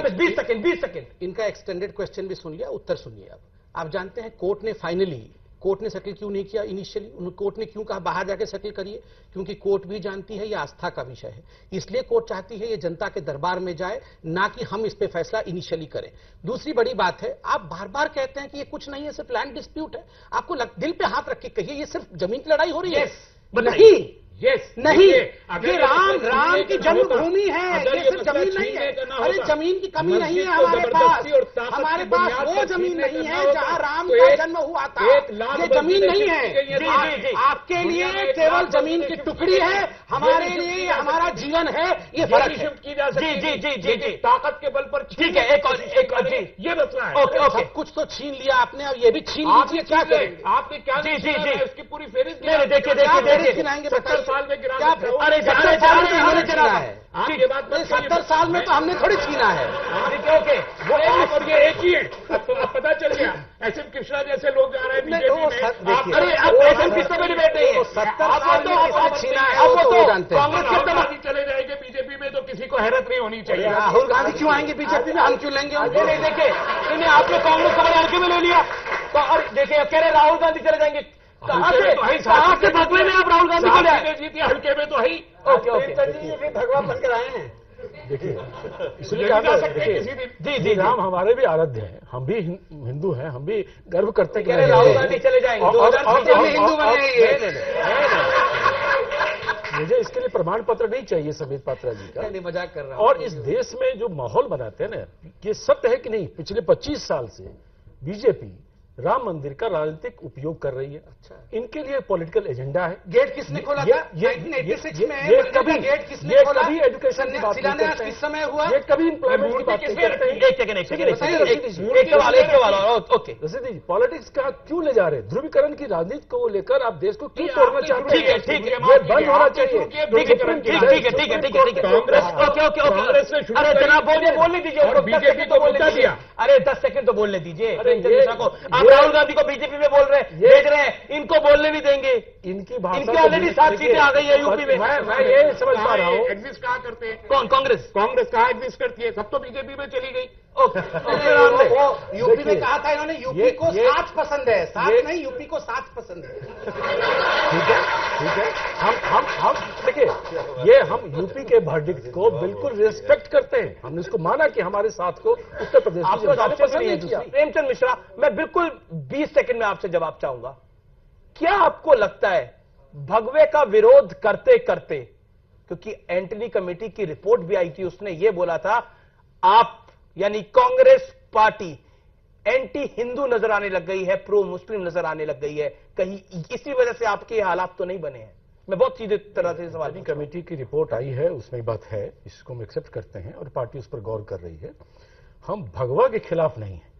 20 सेकंड इनका एक्सटेंडेड क्वेश्चन भी सुन लिया, उत्तर सुनिए। अब आप जानते हैं कोर्ट ने फाइनली, कोर्ट ने सेटल क्यों नहीं किया इनिशियली? कोर्ट ने क्यों कहा बाहर जाके सेटल करिए? क्योंकि कोर्ट भी जानती है ये आस्था का विषय है, इसलिए कोर्ट चाहती है ये जनता के दरबार में जाए, ना कि हम इस पे फैसला इनिशियली करें। दूसरी बड़ी बात है, आप बार बार कहते हैं कि ये कुछ नहीं है, सिर्फ लैंड डिस्प्यूट है। आपको दिल पे हाथ रख के कहिए ये सिर्फ जमीन की लड़ाई हो रही है? नहीं, नहीं, ये राम की जन्मभूमि है, ये सिर्फ जमीन नहीं है। अरे जमीन की कमी नहीं है हमारे पास वो जमीन नहीं है जहां राम का जन्म हुआ था, ये जमीन नहीं है। आपके लिए केवल जमीन की टुकड़ी है, हमारे लिए हमारा जीवन है, ये फर्क है। जी ताकत के बल पर, ठीक है। एक ये मसला है। सब कुछ तो छीन लिया आपने, अब ये भी छीन लीजिए, क्या करें? आपने क्या? उसकी पूरी फेरिस्त देखिए 70 साल में गिरा, अरे 70 साल में हमने गिरा है, ये बात 70 साल में तो हमने थोड़ी छीना है। ओके, वो आप और ये एक ही है, अब पता चल गया। एसएम कृष्णा जैसे लोग जा रहे हैं बीजेपी में। अरे अब एसएम कृष्णा में डिबेट नहीं है, 70 साल में आपने छीना है, अब तो जानते हैं। कांग्रेस के तबाही चले जाएंगे बीजेपी में तो किसी को हैरत नहीं होनी चाहिए। राहुल गांधी क्यों आएंगे बीजेपी में, हम क्यों लेंगे? नहीं देखिए, आपने कांग्रेस को हल्के में ले लिया तो, और देखिए कह रहे राहुल गांधी चले जाएंगे, कहाँ से बदले में आप राहुल गांधी को ले आए? जीती हल्के में तो है ही। ओके, भगवान बनकर आए हैं। देखिए इसलिए जी राम हमारे भी आराध्य हैं, हम भी हिंदू हैं, हम भी गर्व करते हैं कि राहुल गांधी चले जाएंगे, 2020 में हिंदू बने। मुझे इसके लिए प्रमाण पत्र नहीं चाहिए समीत पात्रा जी का, मजाक कर रहा हूं। और इस देश में जो माहौल बनाते हैं ना, ये सत्य है कि नहीं, पिछले 25 साल से बीजेपी राम मंदिर का राजनीतिक उपयोग कर रही है। अच्छा, इनके लिए पॉलिटिकल एजेंडा है। गेट किसने खोला था? 1986 में ये कभी गेट किसने खोला? कभी एजुकेशन की बात नहीं करते, किस समय हुआ? ये कभी एम्प्लॉयमेंट की बात नहीं करते। एक पॉलिटिक्स का क्यों ले जा रहे हैं? ध्रुवीकरण की राजनीति को लेकर आप देश को क्यों तोड़ना चाहते हैं? ठीक है, ये बंद होना चाहिए। ठीक है। अरे जनाब बोलने दीजिए, बीजेपी को मुद्दा दिया। अरे 10 सेकंड तो बोलने दीजिए। आप राहुल गांधी को बीजेपी में बोल रहे हैं, भेज रहे हैं, इनको बोलने भी देंगे। इनकी ऑलरेडी 7 सीटें आ गई है यूपी में। मैं ये समझ पा रहा हूँ, एग्जिस्ट कहाँ करते हैं? कौन? कांग्रेस कहाँ एग्जिस्ट करती है? सब तो बीजेपी में चली गई। वो यूपी में कहा था इन्होंने, यूपी को 7 पसंद है, 7 नहीं, यूपी को 7 पसंद है। ठीक है, हम देखिए, ये हम यूपी के वर्डिक्ट को बिल्कुल रिस्पेक्ट करते हैं, हमने इसको माना कि हमारे साथ को उत्तर प्रदेश आपको पसंद नहीं किया। प्रेमचंद मिश्रा, मैं बिल्कुल 20 सेकंड में आपसे जवाब चाहूंगा। क्या आपको लगता है भगवे का विरोध करते करते, क्योंकि एंटनी कमेटी की रिपोर्ट भी आई थी, उसने यह बोला था आप यानी कांग्रेस पार्टी एंटी हिंदू नजर आने लग गई है, प्रो मुस्लिम नजर आने लग गई है। कहीं इसी वजह से आपके हालात तो नहीं बने हैं? मैं बहुत सीधे तरह से सवाल। कमेटी की रिपोर्ट आई है, उसमें बात है, इसको हम एक्सेप्ट करते हैं और पार्टी उस पर गौर कर रही है। हम भगवा के खिलाफ नहीं है,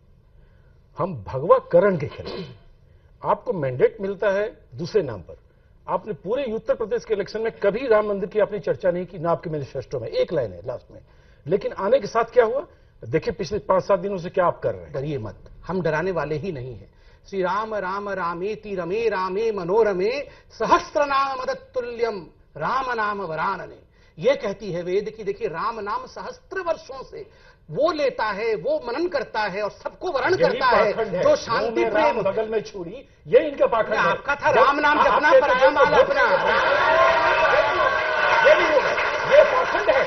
हम भगवाकरण के खिलाफ। आपको मैंडेट मिलता है दूसरे नाम पर। आपने पूरे उत्तर प्रदेश के इलेक्शन में कभी राम मंदिर की आपने चर्चा नहीं की, ना आपके मैनिफेस्टो में, एक लाइन है लास्ट में। लेकिन आने के साथ क्या हुआ, देखिए पिछले 5-7 दिनों से क्या आप कर रहे हैं। डरिए मत, हम डराने वाले ही नहीं है। श्री राम राम रामेति रमे रामे मनोरमे सहस्त्र नाम मदतुल्यम राम नाम वरानने। ये कहती है वेद की देखिए राम नाम सहस्त्र वर्षों से वो लेता है, वो मनन करता है और सबको वर्ण करता है। जो शांति प्रेम बगल में छुड़ी, ये इनका पाखंड है। आपका था राम नाम जपना पर जमाल अपना, ये पाखंड है।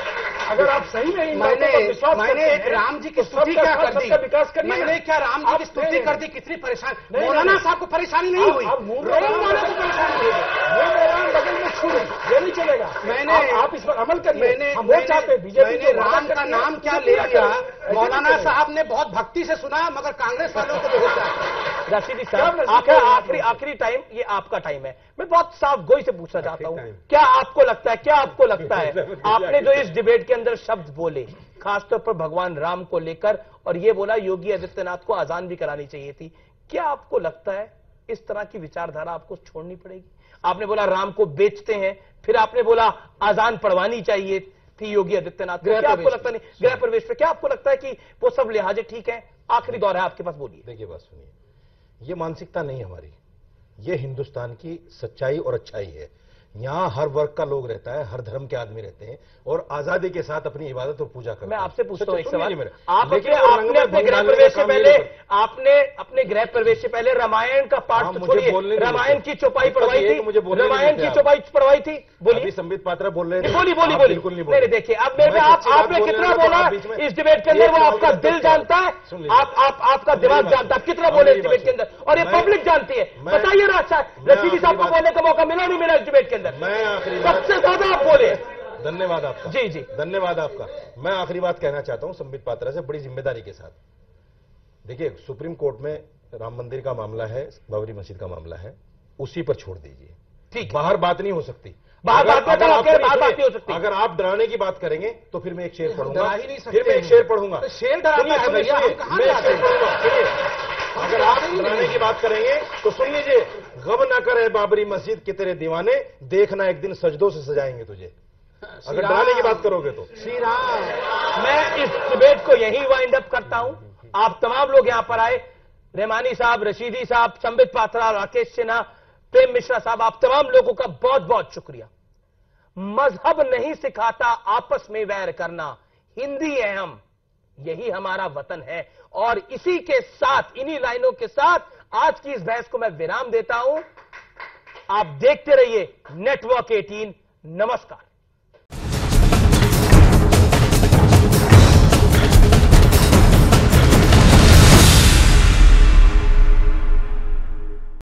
अगर आप सही में मैंने एक राम जी की स्तुति क्या कर दी, विकास करिए। मैंने क्या राम जी की स्तुति कर दी, कितनी परेशानी। मौलाना साहब को परेशानी नहीं हुई, रोमाना को परेशानी हुई। बगल में छुड़ी, ये नहीं चलेगा। मैंने आप इस पर अमल करिए। मैंने राम का नाम क्या ले लिया। मौलाना साहब ने बहुत भक्ति से सुना, मगर कांग्रेस वालों को बहुत। रशीदी साहब आखिरी टाइम, ये आपका टाइम है। मैं बहुत साफ गोई से पूछना चाहता हूं, क्या आपको लगता है आपने जो इस डिबेट के अंदर शब्द बोले खासतौर पर भगवान राम को लेकर, और ये बोला योगी आदित्यनाथ को अजान भी करानी चाहिए थी, क्या आपको लगता है इस तरह की विचारधारा आपको छोड़नी पड़ेगी? आपने बोला राम को बेचते हैं, फिर आपने बोला अजान पढ़वानी चाहिए थी योगी आदित्यनाथ को। क्या आपको लगता नहीं गृह प्रवेश पे, क्या आपको लगता है कि वो सब लिहाजे ठीक है? आखिरी दौर है आपके पास, बोलिए। देखिए बात सुनिए, ये मानसिकता नहीं हमारी, ये हिंदुस्तान की सच्चाई और अच्छाई है। यहाँ हर वर्ग का लोग रहता है, हर धर्म के आदमी रहते हैं और आजादी के साथ अपनी इबादत और पूजा करते हैं। मैं आपसे पूछता हूँ एक सवाल, आपने अपने गृह प्रवेश से पहले अपने गृह प्रवेश से पहले रामायण का पाठ छोड़िए, रामायण की चौपाई पढ़वाई थी, रामायण की चौपाई पढ़वाई थी। बोलिए, संबित पात्रा बोल रहे थे। बोलिए। बिल्कुल नहीं। देखिए अब मेरे आपने कितना बोला इस डिबेट के अंदर, वो आपका दिल जानता है, आपका दिमाग जानता है कितना बोले इस डिबेट के अंदर, और ये पब्लिक जानती है। बताइए रशीदी साहब को बोलने का मौका मिला नहीं मिला इस डिबेट के अंदर? मैं आखिरी सबसे ज्यादा आप बोले। धन्यवाद आपका। जी धन्यवाद आपका। मैं आखिरी बात कहना चाहता हूं संबित पात्रा से बड़ी जिम्मेदारी के साथ। देखिए सुप्रीम कोर्ट में राम मंदिर का मामला है, बाबरी मस्जिद का मामला है, उसी पर छोड़ दीजिए। ठीक, बाहर बात नहीं हो सकती। अगर आप डराने की बात करेंगे तो फिर मैं एक शेर पढ़ूंगा, फिर मैं एक शेर पढ़ूंगा। शेर डराना है भैया, अगर आप डराने की बात करेंगे तो सुन लीजिए, गम न करे बाबरी मस्जिद के तेरे दीवाने, देखना एक दिन सजदों से सजाएंगे तुझे। अगर डराने की बात करोगे तो। श्री राम, मैं इस डिबेट को यही वाइंड अप करता हूं। आप तमाम लोग यहां पर आए, रहमानी साहब, रशीदी साहब, संबित पात्रा, राकेश सिन्हा, प्रेम मिश्रा साहब, आप तमाम लोगों का बहुत बहुत शुक्रिया। मजहब नहीं सिखाता आपस में वैर करना, हिंदी है हम, यही हमारा वतन है। और इसी के साथ, इन्हीं लाइनों के साथ आज की इस बहस को मैं विराम देता हूं। आप देखते रहिए नेटवर्क 18। नमस्कार।